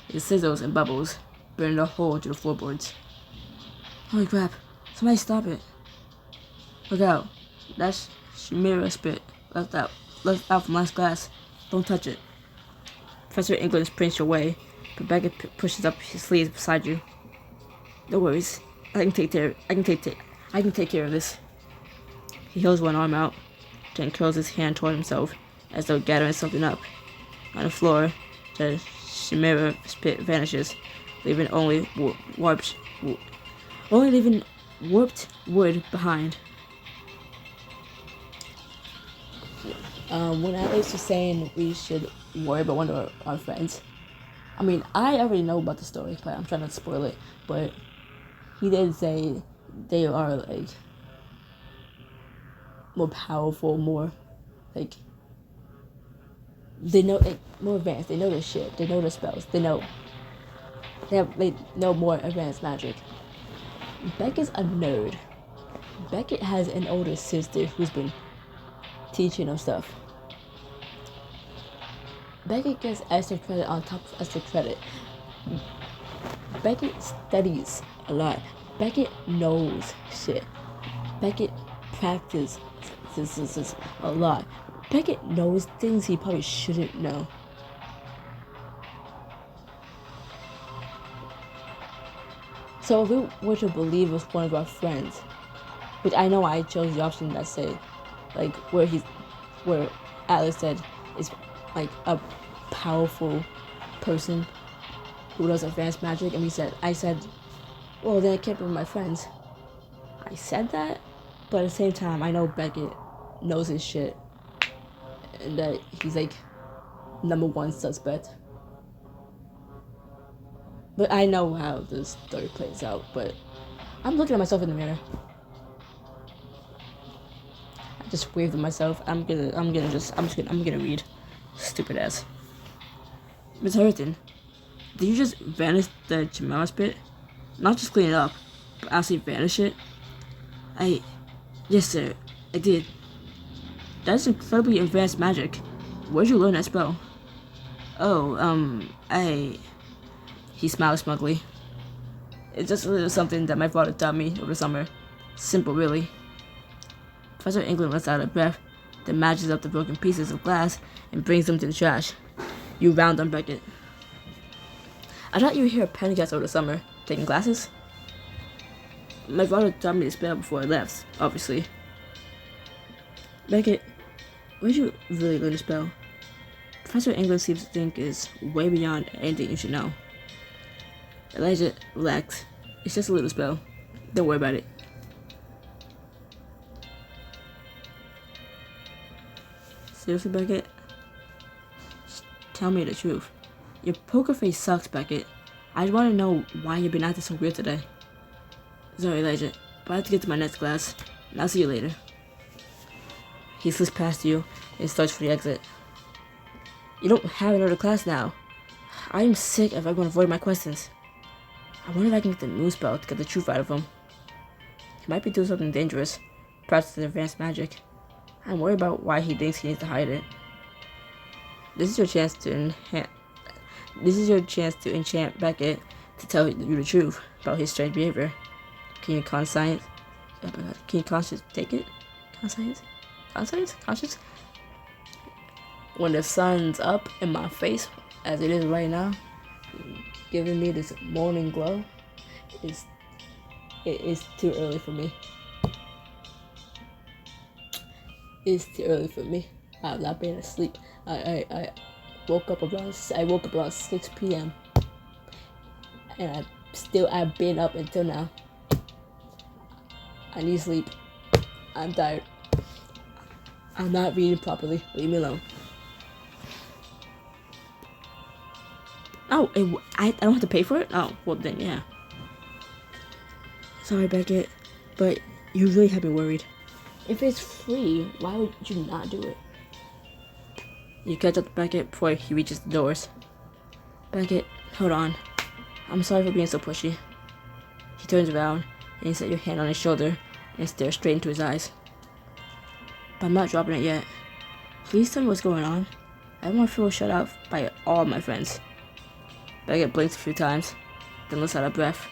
It sizzles and bubbles, burning a hole into the floorboards. Holy crap, somebody stop it. Look out, that's Chimera spit left out from last class. Don't touch it. Professor England sprints your way, but Beckett pushes up his sleeves beside you. No worries, I can take care of this. He holds one arm out, then curls his hand toward himself as though gathering something up. On the floor, the Chimera spit vanishes, leaving only warped wood behind. When Alex was saying we should worry about one of our friends, I already know about the story, but I'm trying not to spoil it, but he did say they are, more powerful, more, they know, more advanced. They know their shit. They know their spells. They know more advanced magic. Beckett's a nerd. Beckett has an older sister who's been teaching him stuff. Beckett gets extra credit on top of extra credit. Beckett studies a lot. Beckett knows shit. Beckett practices a lot. Beckett knows things he probably shouldn't know. So if we were to believe it's one of our friends, which I know I chose the option that said, where Alex said is a powerful person who does advanced magic, and I said, well then I can't be with my friends. I said that, but at the same time I know Beckett knows his shit. And that he's number one suspect. But I know how this story plays out, but I'm looking at myself in the mirror. I just waved at myself. I'm gonna read. Stupid ass. Miss Ch13, did you just vanish the Chimera spit? Not just clean it up, but actually vanish it? Yes sir, I did. That's incredibly advanced magic. Where'd you learn that spell? Oh, He smiles smugly. It's just a little something that my father taught me over the summer. Simple, really. Professor England lets out a breath, then matches up the broken pieces of glass and brings them to the trash. You round them, Beckett. I thought you were here at Pendergast over the summer, taking classes? My father taught me to spell before I left, obviously. Beckett, where'd you really learn to spell? Professor England seems to think is way beyond anything you should know. Elijah, relax. It's just a little spell. Don't worry about it. Seriously, Beckett? Just tell me the truth. Your poker face sucks, Beckett. I just want to know why you've been acting so weird today. Sorry, Elijah, but I have to get to my next class, and I'll see you later. He slips past you and starts for the exit. You don't have another class now. I am sick of everyone avoiding my questions. I wonder if I can get the moon spell to get the truth out of him. He might be doing something dangerous, perhaps with advanced magic. I'm worried about why he thinks he needs to hide it. This is your chance to enchant Beckett to tell you the truth about his strange behavior. Can you conscience take it? Conscience? When the sun's up in my face, as it is right now, giving me this morning glow, it is too early for me. It's too early for me. I've not been asleep. I woke up around 6 p.m. and I've been up until now. I need sleep. I'm tired. I'm not reading properly. Leave me alone. Oh, I don't have to pay for it? Oh, well then, yeah. Sorry, Beckett, but you really have me worried. If it's free, why would you not do it? You catch up to Beckett before he reaches the doors. Beckett, hold on. I'm sorry for being so pushy. He turns around and you set your hand on his shoulder and stare straight into his eyes. But I'm not dropping it yet. Please tell me what's going on. I don't want to feel shut out by all my friends. Beckett blinks a few times, then lets out a breath.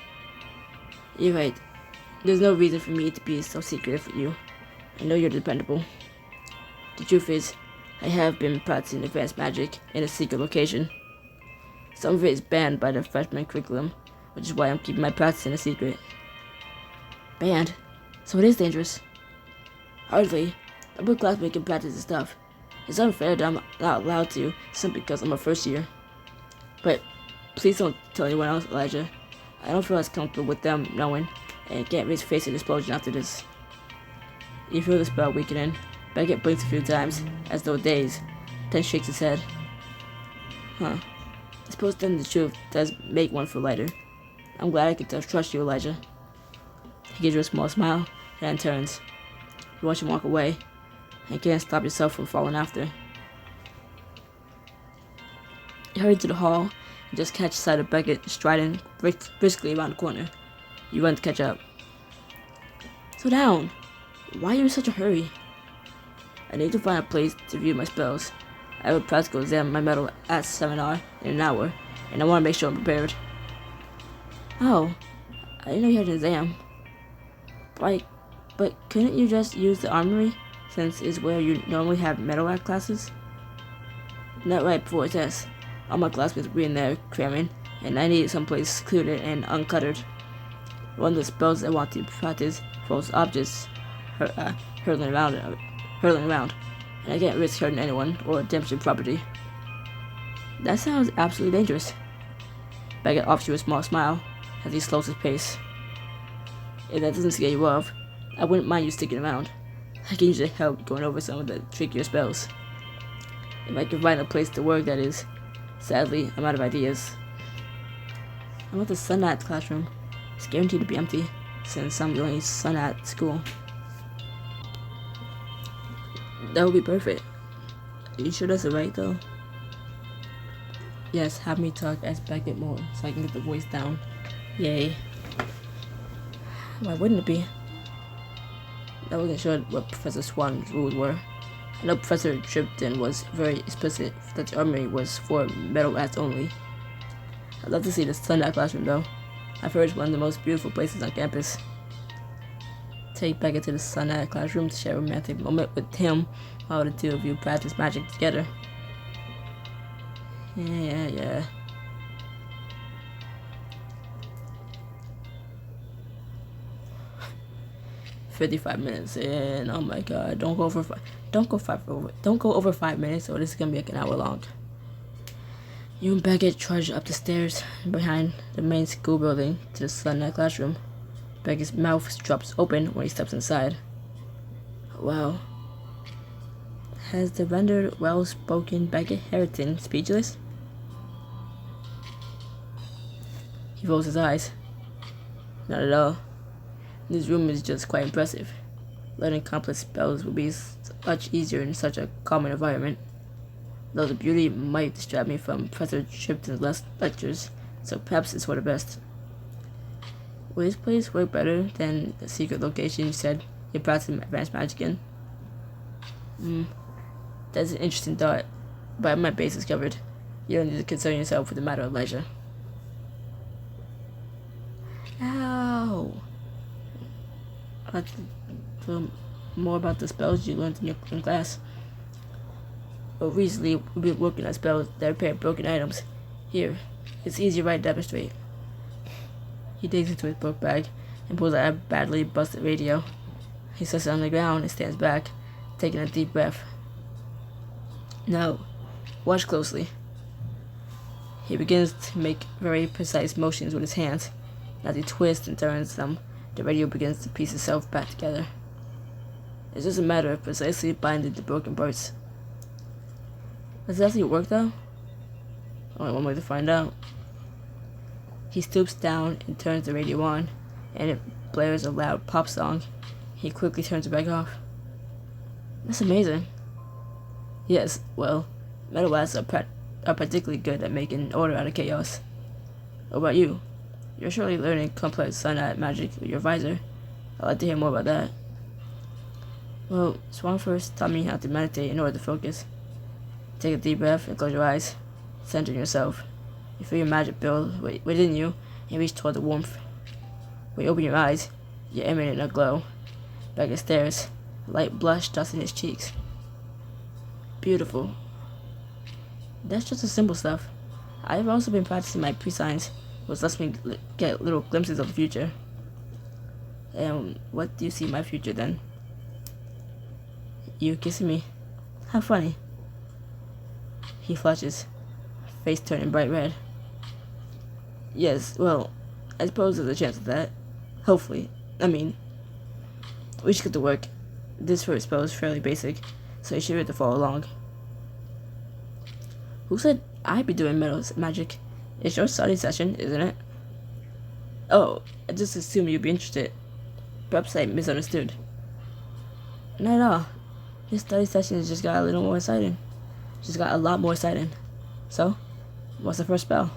You're right. There's no reason for me to be so secretive with you. I know you're dependable. The truth is, I have been practicing advanced magic in a secret location. Some of it is banned by the freshman curriculum, which is why I'm keeping my practice in a secret. Banned? So it is dangerous? Hardly. A good classmate can practice this stuff. It's unfair that I'm not allowed to simply because I'm a first year. But please don't tell anyone else, Elijah. I don't feel as comfortable with them knowing, and can't risk facing an explosion after this. You feel the spell weakening. Beckett blinks a few times, as though dazed, then shakes his head. I suppose then the truth does make one feel lighter. I'm glad I can trust you, Elijah. He gives you a small smile, and then turns. You watch him walk away, and can't stop yourself from falling after. You hurry to the hall, and just catch sight of Beckett striding briskly around the corner. You run to catch up. Slow down! Why are you in such a hurry? I need to find a place to view my spells. I have a practical exam my medal at seminar in an hour, and I want to make sure I'm prepared. Oh, I didn't know you had an exam. But couldn't you just use the armory, since it's where you normally have metal art classes? Not right before a test. All my classmates were in there cramming, and I needed someplace secluded and uncluttered. One of the spells I want to practice involves objects hurtling around, and I can't risk hurting anyone or damaging property. That sounds absolutely dangerous. Beckett offers you a small smile as he slows his pace. If that doesn't scare you off, I wouldn't mind you sticking around. I can usually help going over some of the trickier spells. If I can find a place to work, that is. Sadly, I'm out of ideas. I want the sun at classroom. It's guaranteed to be empty, since I'm the only son at school. That would be perfect. Are you sure that's right, though? Yes, have me talk as Beckett more, so I can get the voice down. Yay. Why wouldn't it be? I wasn't sure what Professor Swan's rules were. I know Professor Ch13 was very explicit that the armory was for metal arts only. I'd love to see the sun at classroom, though. I've heard it's one of the most beautiful places on campus. Take Beckett to the sun at a classroom to share a romantic moment with him while the two of you practice magic together. Yeah. 55 minutes in. Oh my god! Don't go over 5 minutes, or this is gonna be like an hour long. You and Beckett trudge up the stairs behind the main school building to the sun classroom. Beckett's mouth drops open when he steps inside. Wow. Has the rendered, well-spoken Beckett Ch13 speechless? He rolls his eyes. Not at all. This room is just quite impressive. Learning complex spells would be much easier in such a common environment. Though the beauty might distract me from Professor Ch13's lectures, so perhaps it's for the best. Will this place work better than the secret location you said you practiced advanced magic in? That's an interesting thought, but my base is covered. You don't need to concern yourself with a matter of leisure. Ow! I'd like to learn more about the spells you learned in class. But recently, we've been working on spells that repair broken items. Here, it's easy to demonstrate. He digs into his book bag and pulls out a badly busted radio. He sets it on the ground and stands back, taking a deep breath. Now, watch closely. He begins to make very precise motions with his hands. As he twists and turns them, the radio begins to piece itself back together. It's just a matter of precisely binding the broken parts. Does it actually work though? Only one way to find out. He stoops down and turns the radio on, and it blares a loud pop song. He quickly turns it back off. That's amazing. Yes, well, Elementalists are particularly good at making order out of chaos. What about you? You're surely learning complex sunlight magic with your visor. I'd like to hear more about that. Well, Swan first taught me how to meditate in order to focus. Take a deep breath and close your eyes. Center yourself. You feel your magic build within you and reach toward the warmth. When you open your eyes, you're emanating a glow. Beckett stares. Light blush dots in his cheeks. Beautiful. That's just the simple stuff. I've also been practicing my prescience, which lets me get little glimpses of the future. And what do you see in my future then? You kissing me. How funny. He flushes, face turning bright red. Yes, well, I suppose there's a chance of that. Hopefully. I mean, we should get to work. This first spell is fairly basic, so you should be able to follow along. Who said I'd be doing magic? It's your study session, isn't it? Oh, I just assumed you'd be interested. Perhaps I misunderstood. Not at all. This study session just got a little more exciting. Just got a lot more exciting. So, what's the first spell?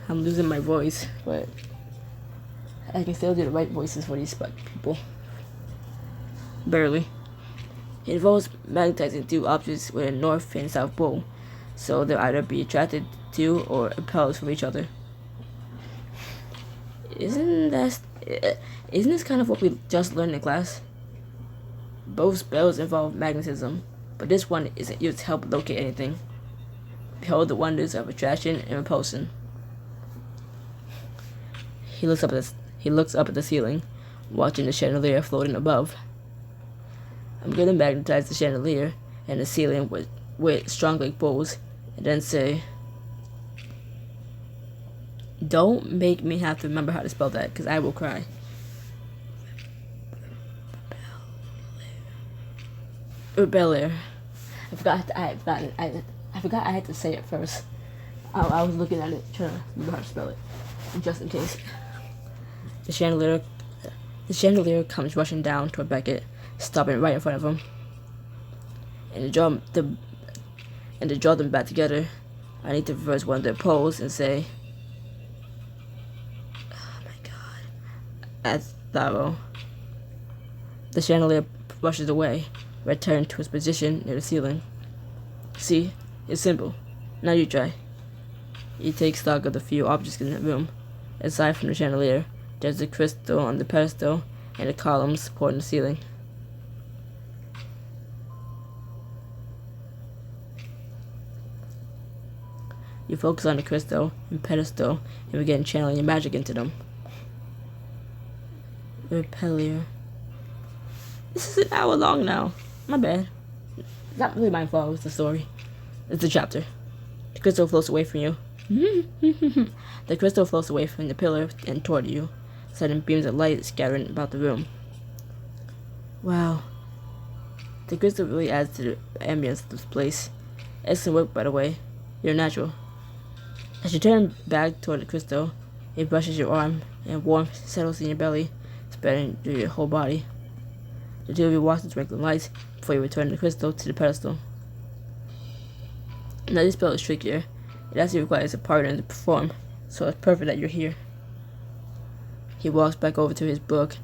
I'm losing my voice, but I can still do the right voices for these people. Barely. It involves magnetizing two objects with a north and south pole, so they'll either be attracted to or repelled from each other. Isn't this kind of what we just learned in class? Both spells involve magnetism, but this one isn't used to help locate anything. Behold the wonders of attraction and repulsion. He looks up at the ceiling, watching the chandelier floating above. I'm going to magnetize the chandelier and the ceiling with strong like poles, and then say, don't make me have to remember how to spell that, because I will cry. Rebeller. I forgot I had to say it first. I was looking at it, trying to remember how to spell it, just in case. The chandelier comes rushing down toward Beckett, stopping right in front of him. And to draw them back together, I need to reverse one of their poles and say, "Oh my God!" As thorough. The chandelier rushes away, returned to its position near the ceiling. See, it's simple. Now you try. You take stock of the few objects in the room, Aside from the chandelier, there's a crystal on the pedestal and the columns supporting the ceiling. You focus on the crystal and pedestal and begin channeling your magic into them. Repellier. This is an hour long now. My bad. It's not really my fault, it's the story. It's the chapter. The crystal floats away from you. The crystal floats away from the pillar and toward you, sending beams of light scattering about the room. Wow. The crystal really adds to the ambience of this place. Excellent work, by the way. You're natural. As you turn back toward the crystal, it brushes your arm, and warmth settles in your belly, spreading through your whole body. The two of you watch the twinkling lights before you return the crystal to the pedestal. Now this spell is trickier. It actually requires a partner to perform, so it's perfect that you're here. He walks back over to his book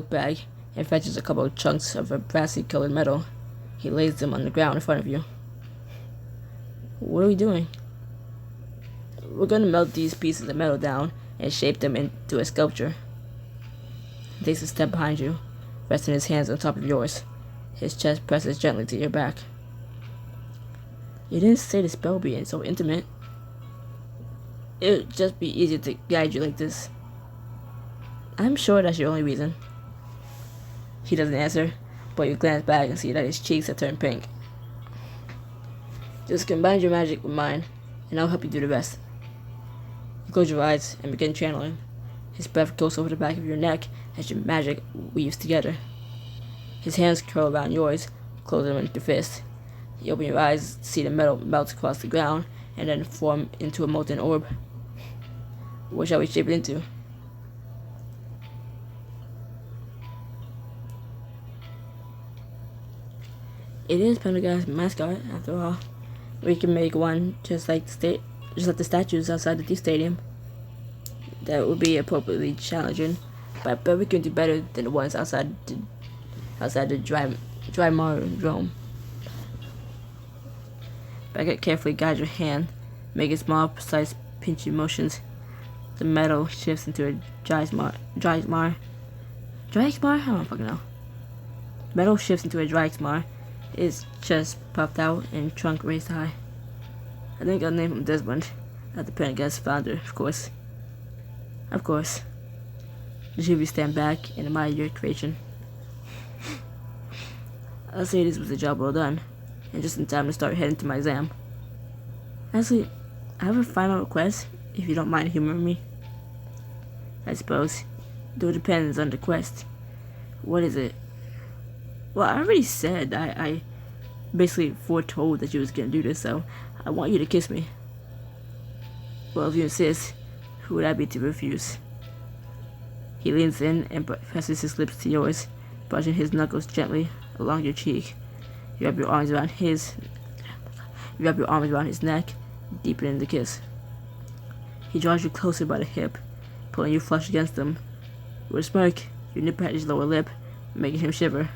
bag and fetches a couple of chunks of a brassy colored metal. He lays them on the ground in front of you. What are we doing? We're going to melt these pieces of metal down and shape them into a sculpture. He takes a step behind you, resting his hands on top of yours. His chest presses gently to your back. You didn't say the spell being so intimate. It would just be easier to guide you like this. I'm sure that's your only reason. He doesn't answer, but you glance back and see that his cheeks have turned pink. Just combine your magic with mine, and I'll help you do the rest. You close your eyes and begin channeling. His breath goes over the back of your neck as your magic weaves together. His hands curl around yours, close them into fists. You open your eyes, see the metal melt across the ground, and then form into a molten orb. What shall we shape it into? It is Pentagon's mascot, after all. We can make one just like the statues outside the stadium. That would be appropriately challenging, but I bet we can do better than the ones outside the dry Dome. Beckett carefully guides your hand, making small, precise, pinching motions. The metal shifts into a drysmar? I don't fucking know. Metal shifts into a drysmar. His chest puffed out and trunk raised high. I think I'll name him Desmond, after Pentagon's founder, of course. Of course. The two of you stand back and admire your creation. I'll say this was a job well done, and just in time to start heading to my exam. Actually, I have a final request, if you don't mind humoring me. I suppose. Though it depends on the quest. What is it? Well, I already said I basically foretold that you was gonna do this, so I want you to kiss me. Well, if you insist, who would I be to refuse? He leans in and presses his lips to yours, brushing his knuckles gently along your cheek. You wrap your arms around his neck, deepening the kiss. He draws you closer by the hip, pulling you flush against him. With a smirk, you nip at his lower lip, making him shiver.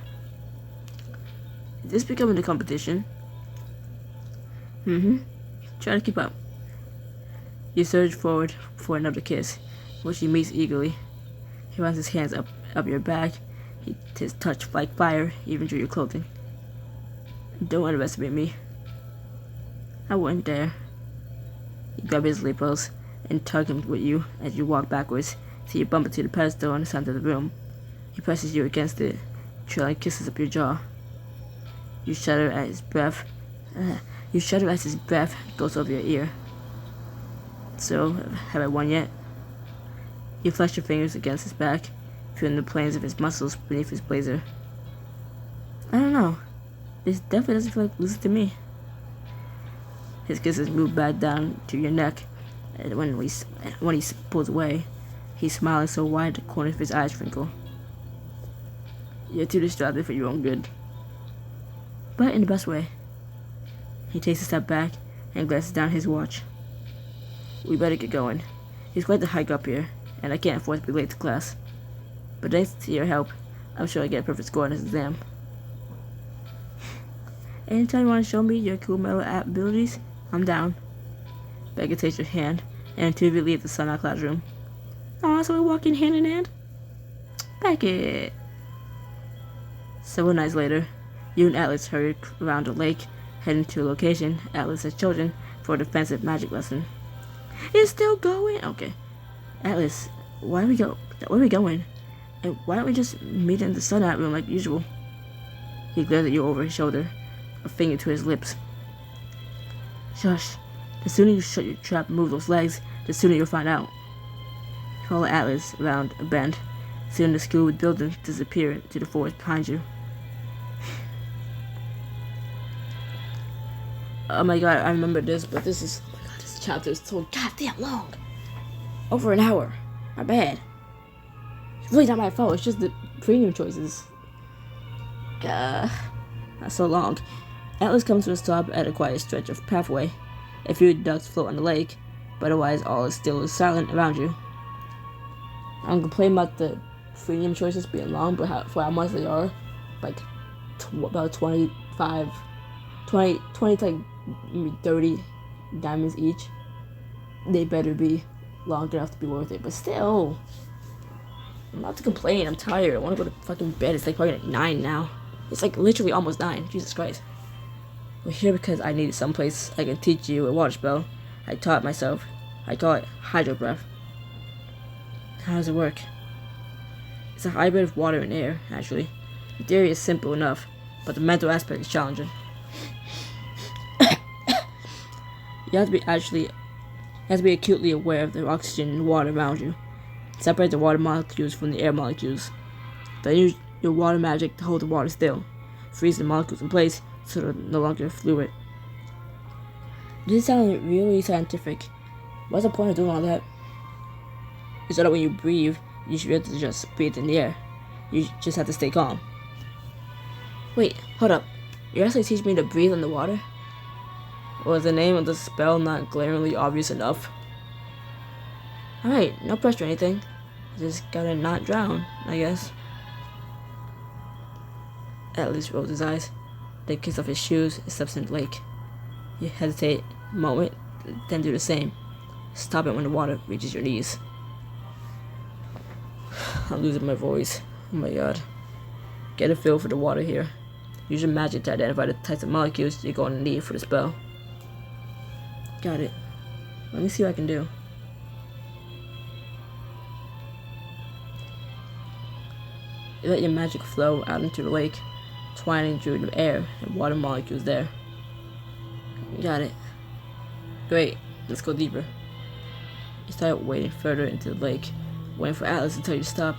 Is this becoming a competition? Try to keep up. You surge forward for another kiss, which he meets eagerly. He runs his hands up your back, his touch like fire, even through your clothing. Don't underestimate me. I wouldn't dare. You grab his lapels and tug him with you as you walk backwards till you bump into the pedestal on the center of the room. He presses you against it, trailing kisses up your jaw. You shudder as his breath goes over your ear. So, have I won yet? You flex your fingers against his back, feeling the planes of his muscles beneath his blazer. I don't know. This definitely doesn't feel like losing to me. His kisses move back down to your neck, and when he pulls away, he's smiling so wide the corners of his eyes wrinkle. You're too distracted for your own good. But in the best way. He takes a step back and glances down his watch. We better get going. He's quite the hike up here, and I can't afford to be late to class. But thanks to your help, I'm sure I'll get a perfect score on this exam. Anytime you want to show me your cool metal abilities, I'm down. Becca takes your hand and the two of you leave the Sun classroom. Aw, so we're walking hand in hand? Beckett. Several nights later, you and Atlas hurried around the lake, heading to a location Atlas has chosen for a defensive magic lesson. It's still going? Okay. Atlas, where are we going? And why don't we just meet in the Sun room like usual? He glared at you over his shoulder, a finger to his lips. Shush. The sooner you shut your trap and move those legs, the sooner you'll find out. You follow Atlas around a bend, seeing the school building disappear into the forest behind you. Oh my god, I remember this, but this chapter is so goddamn long. Over an hour. My bad. It's really not my fault, it's just the premium choices. Not so long. Atlas comes to a stop at a quiet stretch of pathway. A few ducks float on the lake, but otherwise all is still and silent around you. I'm complaining about the premium choices being long, but for how much they are, like about 20 to like maybe 30 diamonds each, they better be long enough to be worth it. But still, I'm not to complain. I'm tired. I want to go to fucking bed. It's like probably like 9 now. It's like literally almost 9. Jesus Christ. We're here because I needed someplace I can teach you a water spell. I taught myself. I call it Hydro Breath. How does it work? It's a hybrid of water and air, actually. The theory is simple enough, but the mental aspect is challenging. You have to be acutely aware of the oxygen and water around you. Separate the water molecules from the air molecules. Then use your water magic to hold the water still. Freeze the molecules in place so they're no longer fluid. This sounds really scientific. What's the point of doing all that? So that when you breathe, you should be able to just breathe in the air. You just have to stay calm. Wait, hold up. You're actually teaching me to breathe in the water? Was the name of the spell not glaringly obvious enough? Alright, no pressure or anything. Just gotta not drown, I guess. Atlas rolls his eyes, then kicks off his shoes and steps in the lake. You hesitate a moment, then do the same. Stop it when the water reaches your knees. I'm losing my voice. Oh my god. Get a feel for the water here. Use your magic to identify the types of molecules you're going to need for the spell. Got it. Let me see what I can do. You let your magic flow out into the lake, twining through the air and water molecules there. Got it. Great. Let's go deeper. You start wading further into the lake, waiting for Atlas to tell you to stop.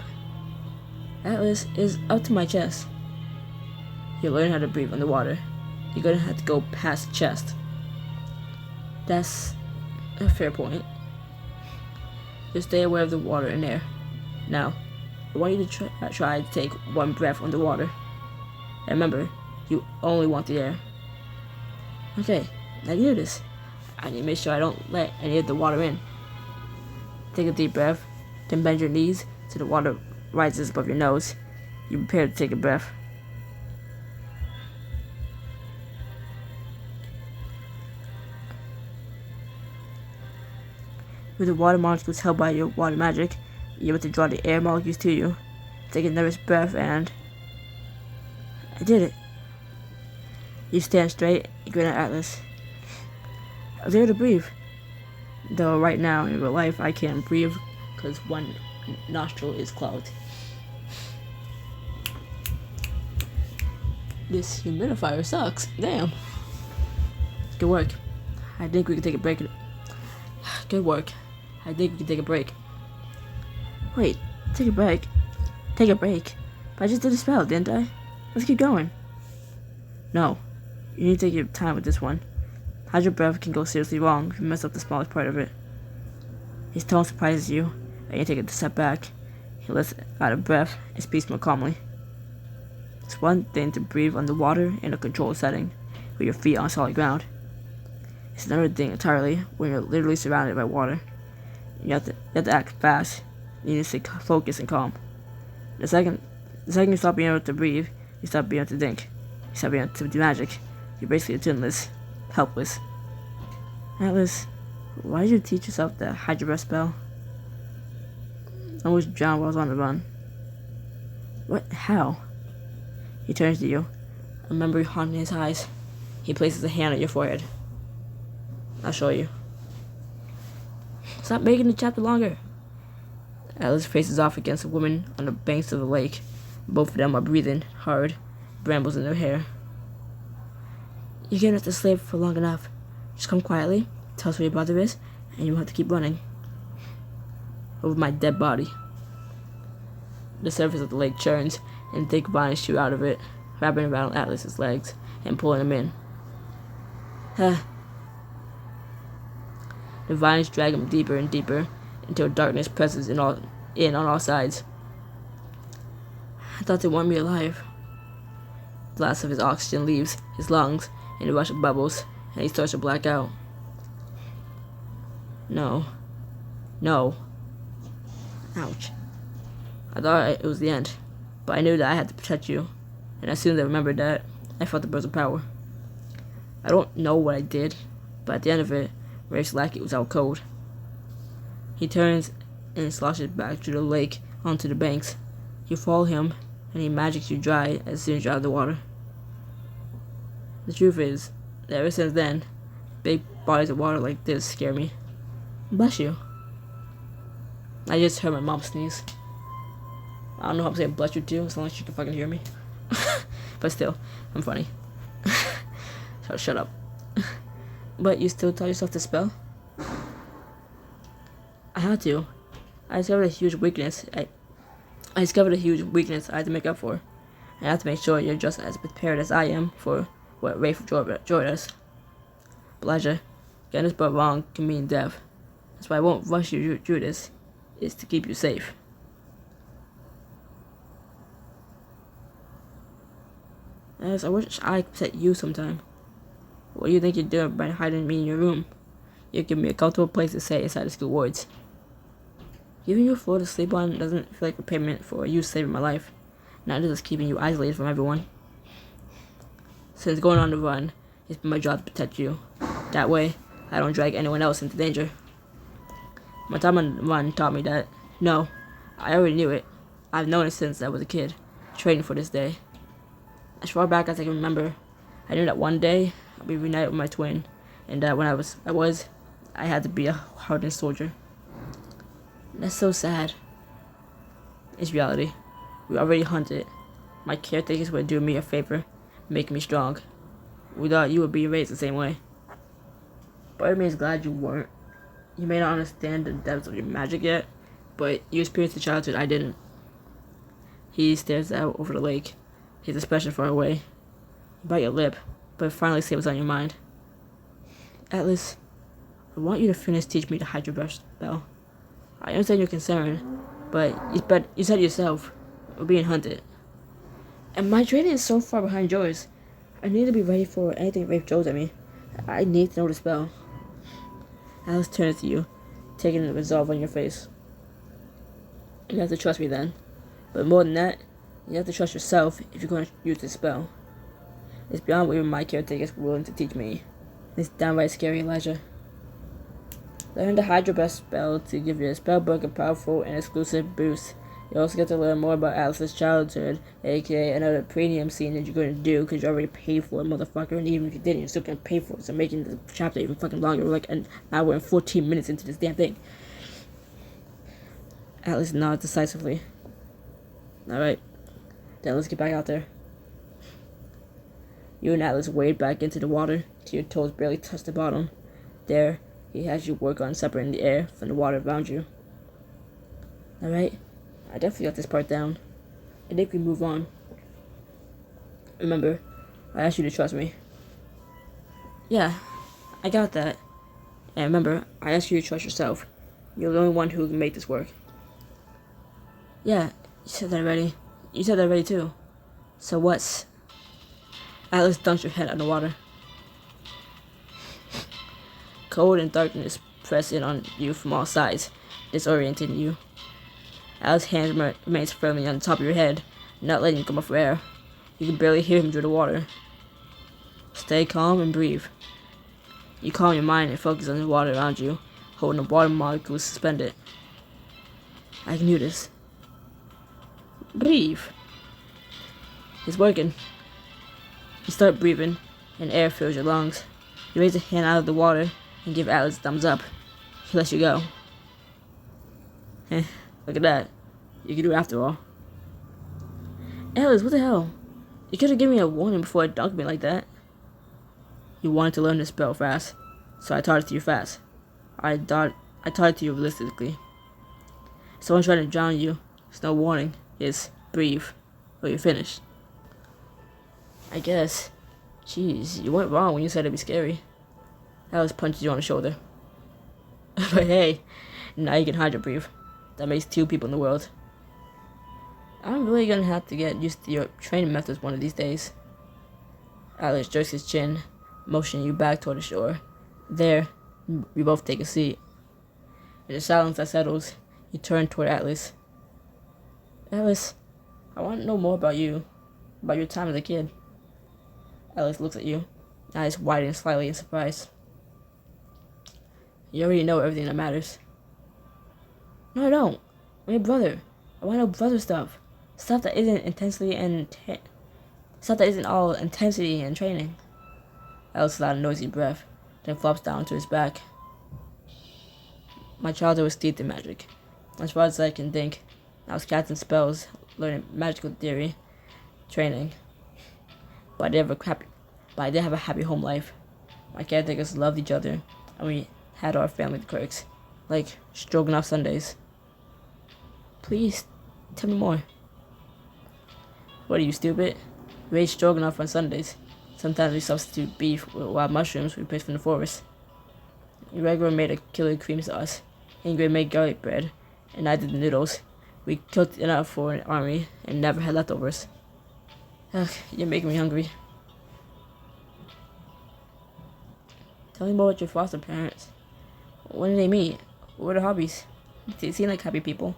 Atlas is up to my chest. You'll learn how to breathe underwater. You're gonna have to go past the chest. That's a fair point. Just stay aware of the water and air. Now, I want you to try to take one breath underwater. And remember, you only want the air. Okay, now you do this. I need to make sure I don't let any of the water in. Take a deep breath, then bend your knees so the water rises above your nose. You prepare to take a breath. With the water molecules held by your water magic, you're able to draw the air molecules to you. Take a nervous breath and... I did it. You stand straight and grin at Atlas. I was able to breathe. Though right now, in real life, I can't breathe because one nostril is clogged. This humidifier sucks. Damn. Good work. I think we can take a break. Good work. I think we can take a break. Wait, take a break? Take a break? But I just did a spell, didn't I? Let's keep going. No. You need to take your time with this one. Hydro breath can go seriously wrong if you mess up the smallest part of it. His tone surprises you, and you take a step back. He lets out a breath and speaks more calmly. It's one thing to breathe underwater in a controlled setting, with your feet on solid ground. It's another thing entirely when you're literally surrounded by water. You have to act fast. You need to stay focused and calm. The second you stop being able to breathe, you stop being able to think. You stop being able to do magic. You're basically tuneless, helpless. Atlas, Why did you teach yourself the hide your breath spell? I almost drowned while I was on the run. What? How? He turns to you. A memory haunting his eyes. He places a hand on your forehead. I'll show you. Stop making the chapter longer. Alice faces off against a woman on the banks of the lake. Both of them are breathing hard, brambles in their hair. You're gonna have to slave for long enough. Just come quietly, tell us where your brother is, and you won't have to keep running. Over my dead body. The surface of the lake churns, and thick vines shoot out of it, wrapping around Atlas's legs and pulling him in. The vines drag him deeper and deeper until darkness presses in on all sides. I thought they wanted me alive. The last of his oxygen leaves his lungs in a rush of bubbles, and he starts to black out. No. Ouch. I thought it was the end, but I knew that I had to protect you, and as soon as I remembered that, I felt the burst of power. I don't know what I did, but at the end of it, Rafe's lackey was out cold. He turns and sloshes back through the lake onto the banks. You follow him, and he magics you dry as soon as you're out of the water. The truth is that ever since then, big bodies of water like this scare me. Bless you. I just heard my mom sneeze. I don't know how I'm saying bless you too, as long as she can fucking hear me. But still, I'm funny. So shut up. But you still taught yourself to spell? I had to. I discovered a huge weakness I had to make up for. I have to make sure you're just as prepared as I am for what Rafe joined us. Elijah, getting this but wrong can mean death. That's why I won't rush you through this. Is to keep you safe. As I wish I could set you sometime. What do you think you're doing by hiding me in your room? You give me a comfortable place to stay inside the school wards. Giving you a floor to sleep on doesn't feel like a payment for you saving my life. Neither does keeping you isolated from everyone. Since going on the run, it's been my job to protect you. That way, I don't drag anyone else into danger. My time on the run taught me that. No, I already knew it. I've known it since I was a kid, training for this day. As far back as I can remember, I knew that one day I'd be reunited with my twin, and that when I had to be a hardened soldier. That's so sad. It's reality. We already hunted. My caretakers would do me a favor, make me strong. We thought you would be raised the same way. Part of me is glad you weren't. You may not understand the depths of your magic yet, but you experienced the childhood I didn't. He stares out over the lake, his expression far away. You bite your lip, but finally say what's on your mind. Atlas, I want you to finish teaching me the hide your breath spell. I understand your concern, but you said yourself, we're being hunted. And my training is so far behind yours. I need to be ready for anything Rafe throws at me. I need to know the spell. Alice turns to you, taking the resolve on your face. You have to trust me then. But more than that, you have to trust yourself if you're going to use this spell. It's beyond what even my caretakers were willing to teach me. It's downright scary, Elijah. Learn the hide your breath spell to give your spell book a powerful and exclusive boost. You also get to learn more about Alice's childhood, aka another premium scene that you're going to do because you already paid for it, motherfucker. And even if you didn't, you're still going to pay for it. So making the chapter even fucking longer. We're like an hour and 14 minutes into this damn thing. Alice nods decisively. Alright, then let's get back out there. You and Atlas wade back into the water till your toes barely touch the bottom. There, he has you work on separating the air from the water around you. Alright, I definitely got this part down. I think we move on. Remember, I asked you to trust me. Yeah, I got that. And remember, I asked you to trust yourself. You're the only one who can make this work. Yeah, you said that already. You said that already too. So what's... Atlas dunks your head underwater. Cold and darkness press in on you from all sides, disorienting you. Atlas' hand remains firmly on the top of your head, not letting you come up for air. You can barely hear him through the water. Stay calm and breathe. You calm your mind and focus on the water around you, holding a water molecule suspended. I can do this. Breathe. It's working. You start breathing, and air fills your lungs. You raise a hand out of the water and give Atlas a thumbs up. He lets you go. Look at that. You can do it after all. Atlas, what the hell? You could have given me a warning before it dunked me like that. You wanted to learn to spell fast, so I taught it to you fast. I taught it to you realistically. Someone's trying to drown you. There's no warning. It's breathe, or you're finished. I guess. Jeez, you went wrong when you said it'd be scary. Alice punched you on the shoulder. But hey, now you can hydro breathe. That makes 2 people in the world. I'm really gonna have to get used to your training methods one of these days. Alice jerks his chin, motioning you back toward the shore. There, we both take a seat. In the silence that settles, you turn toward Atlas. Atlas, I want to know more about you, about your time as a kid. Atlas looks at you, eyes widen slightly in surprise. You already know everything that matters. No, I don't. I'm your brother. I want to know brother stuff. Stuff that isn't all intensity and training. Alice let out a noisy breath, then flops down to his back. My childhood was steeped in magic. As far as I can think, I was casting spells, learning magical theory, training. But I did have a happy home life. My caretakers loved each other, and we had our family quirks, like stroganoff Sundays. Please, tell me more. What are you, stupid? We ate stroganoff on Sundays. Sometimes we substitute beef with wild mushrooms we picked from the forest. Gregor made a killer cream sauce. Ingrid made garlic bread, and I did the noodles. We cooked enough for an army and never had leftovers. Ugh, you're making me hungry. Tell me more about your foster parents. When did they meet? What were their hobbies? They seem like happy people.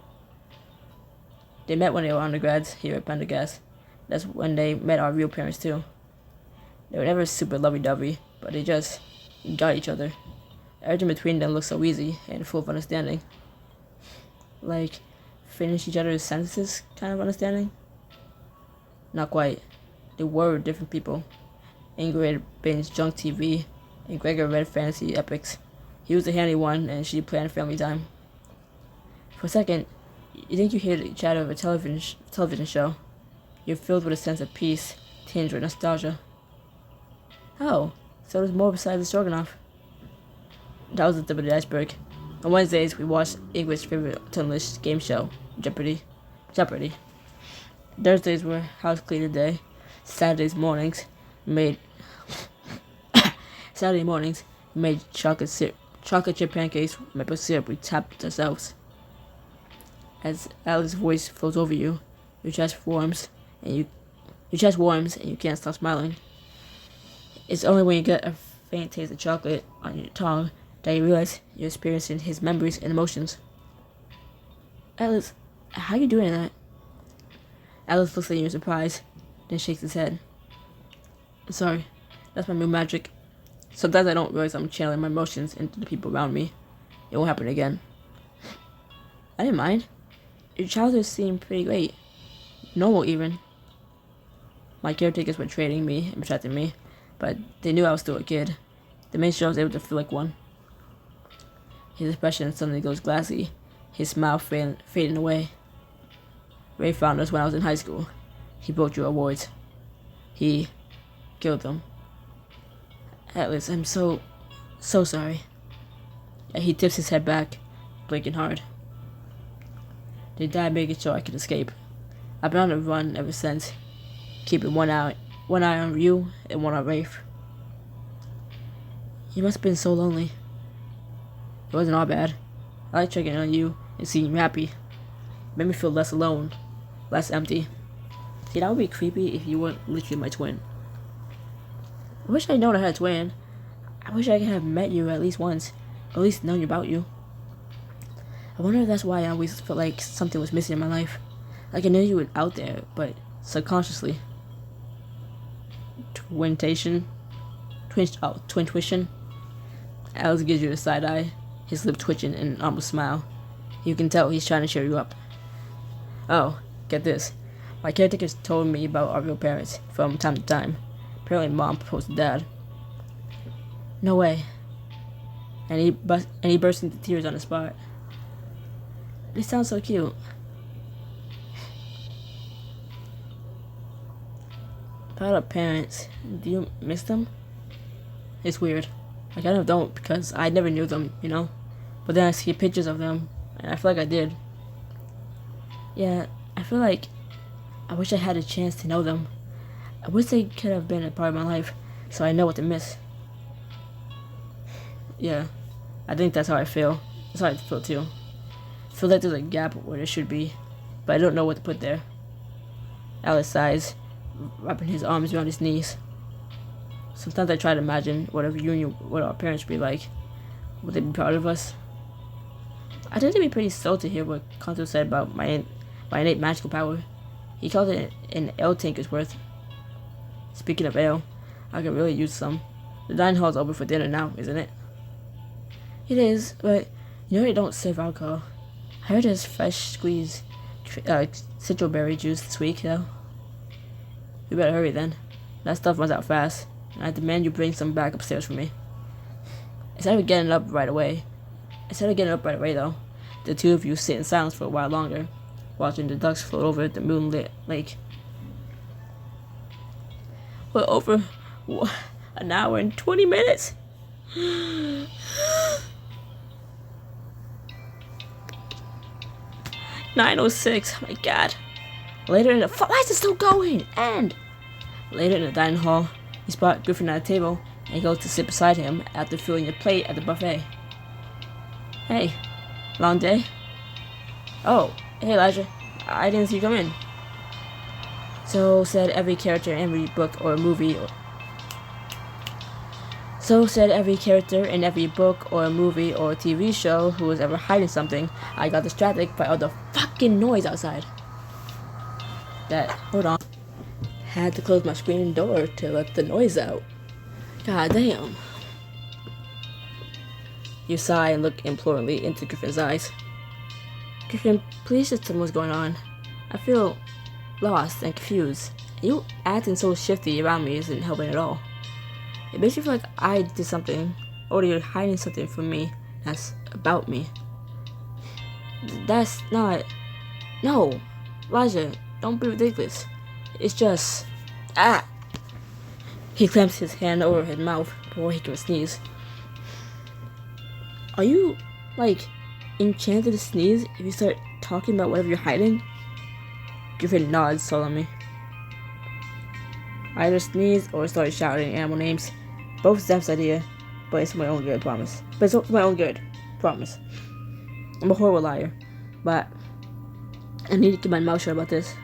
They met when they were undergrads here at Pendergast. That's when they met our real parents too. They were never super lovey-dovey, but they just got each other. Everything between them looked so easy and full of understanding. Like, finish each other's sentences kind of understanding? Not quite. They were different people. Ingrid binged junk TV, and Gregor read fantasy epics. He was the handy one, and she planned family time. For a second, you think you hear the chatter of a television show. You're filled with a sense of peace, tinged with nostalgia. Oh, so there's more besides the stroganoff. That was the tip of the iceberg. On Wednesdays, we watched Ingrid's favorite tuneless game show, Jeopardy. Thursdays were house cleaner day. Saturday mornings, we made chocolate chip pancakes with maple syrup we tapped ourselves. As Alex's voice flows over you, your chest warms and you can't stop smiling. It's only when you get a faint taste of chocolate on your tongue that you realize you're experiencing his memories and emotions. Alex, how are you doing that? Alex looks at you in surprise, then shakes his head. I'm sorry, that's my new magic. Sometimes I don't realize I'm channeling my emotions into the people around me. It won't happen again. I didn't mind. Your childhood seemed pretty great. Normal, even. My caretakers were training me and protecting me, but they knew I was still a kid. They made sure I was able to feel like one. His expression suddenly goes glassy, his smile fading away. Ray found us when I was in high school. He broke your awards. He killed them. Atlas, I'm so sorry. And he tips his head back, blinking hard. They died making sure I could escape. I've been on the run ever since, keeping one eye on you and one on Rafe. You must have been so lonely. It wasn't all bad. I like checking on you and seeing you happy. It made me feel less alone, less empty. See, that would be creepy if you weren't literally my twin. I wish I'd known I had a twin. I wish I could have met you at least once, or at least known about you. I wonder if that's why I always felt like something was missing in my life. Like I knew you were out there, but subconsciously. Twin tuition. Alex gives you the side eye. his lip twitching in an almost smile. You can tell he's trying to cheer you up. Oh, get this. My caretakers told me about our real parents from time to time. Apparently Mom proposed to Dad. No way. And he burst into tears on the spot. They sound so cute. About our parents, do you miss them? It's weird. I kind of don't because I never knew them, you know? But then I see pictures of them, and I feel like I did. Yeah, I feel like I wish I had a chance to know them. I wish they could have been a part of my life, so I know what to miss. Yeah, I think that's how I feel. That's how I feel too. I feel like there's a gap where there should be, but I don't know what to put there. Alice sighs, wrapping his arms around his knees. Sometimes I try to imagine what our parents would be like. Would they be proud of us? I tend to be pretty slow to hear what Kanto said about my innate magical power. He called it an ale tanker's worth. Speaking of ale, I could really use some. The dining hall's over for dinner now, isn't it? It is, but you know they don't serve alcohol. I heard there's fresh squeezed citral berry juice this week, though. We better hurry then. That stuff runs out fast, and I demand you bring some back upstairs for me. Instead of getting up right away, though, the two of you sit in silence for a while longer, watching the ducks float over the moonlit lake. We're over an hour and 20 minutes? 9:06, oh my god. Later in the why is it still going? And later in the dining hall, he spot Griffin at a table and goes to sit beside him after filling a plate at the buffet. Hey, long day? Oh, hey Elijah, I didn't see you come in. So said every character in every book or movie or TV show who was ever hiding something. I got distracted by all the fucking noise outside. Hold on. Had to close my screen door to let the noise out. God damn. You sigh and look imploringly into Griffin's eyes. Griffin, please just tell me what's going on. I feel lost and confused. You acting so shifty around me isn't helping at all. It makes me feel like I did something, or you're hiding something from me that's about me. That's not... No! Elijah, don't be ridiculous. It's just... He clamps his hand over his mouth before he can sneeze. Are you, enchanted to sneeze if you start talking about whatever you're hiding? Griffin nods solemnly. I either sneeze or start shouting animal names. Both Zeph's idea, but it's my own good, promise. I'm a horrible liar, but I need to keep my mouth shut about this.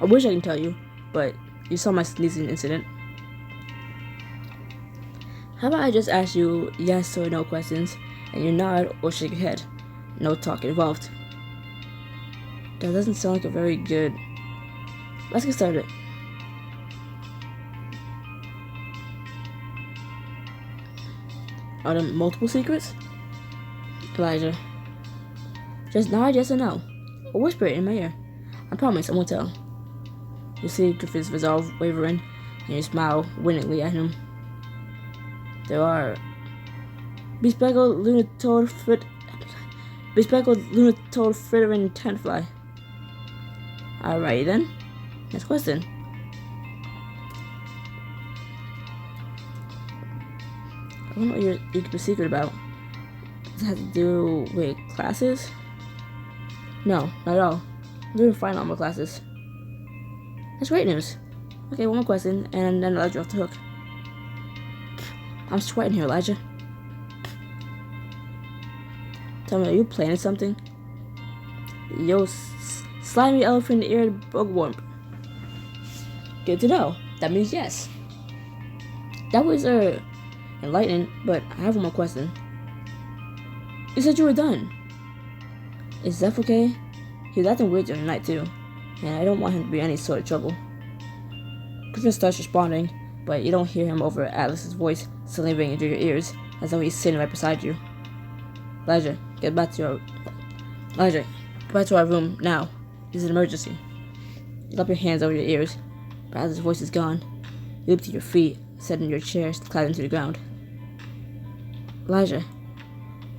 I wish I can tell you, but you saw my sneezing incident. How about I just ask you yes or no questions, and you nod or shake your head. No talk involved. That doesn't sound like a very good... Let's get started. Are there multiple secrets? Elijah. Just nod yes or no. Or whisper it in my ear. I promise I won't tell. You see Griffin's resolve wavering, and you smile winningly at him. There are bespeckled lunatoid frittering tentfly. Alright then. Next question. I don't know what you keep a secret about. Does it have to do with classes? No, not at all. I'm doing fine on my classes. That's great news. Okay, one more question, and then I'll let you off the hook. I'm sweating here, Elijah. Tell me, are you planning something? Yo, slimy elephant-eared bugworm. Good to know. That means yes. That was enlightening, but I have one more question. You said you were done. Is Zeph okay? He was acting weird during the night too, and I don't want him to be in any sort of trouble. Griffin starts responding, but you don't hear him over Atlas's voice suddenly ringing through your ears, as though he's sitting right beside you. Elijah, get back to our room now. This is an emergency. You clap your hands over your ears. Bradley's voice is gone. You leap to your feet, sit in your chair, slide into the ground. Elijah,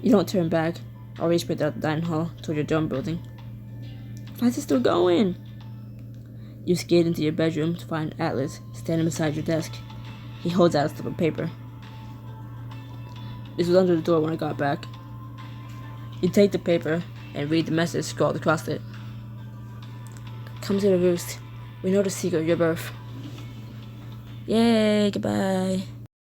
you don't turn back. Already spread out the dining hall toward your dorm building. Why is it still going? You skate into your bedroom to find Atlas standing beside your desk. He holds out a slip of paper. This was under the door when I got back. You take the paper and read the message scrawled across it. Come to the roost. We know the secret of your birth. Yay, goodbye.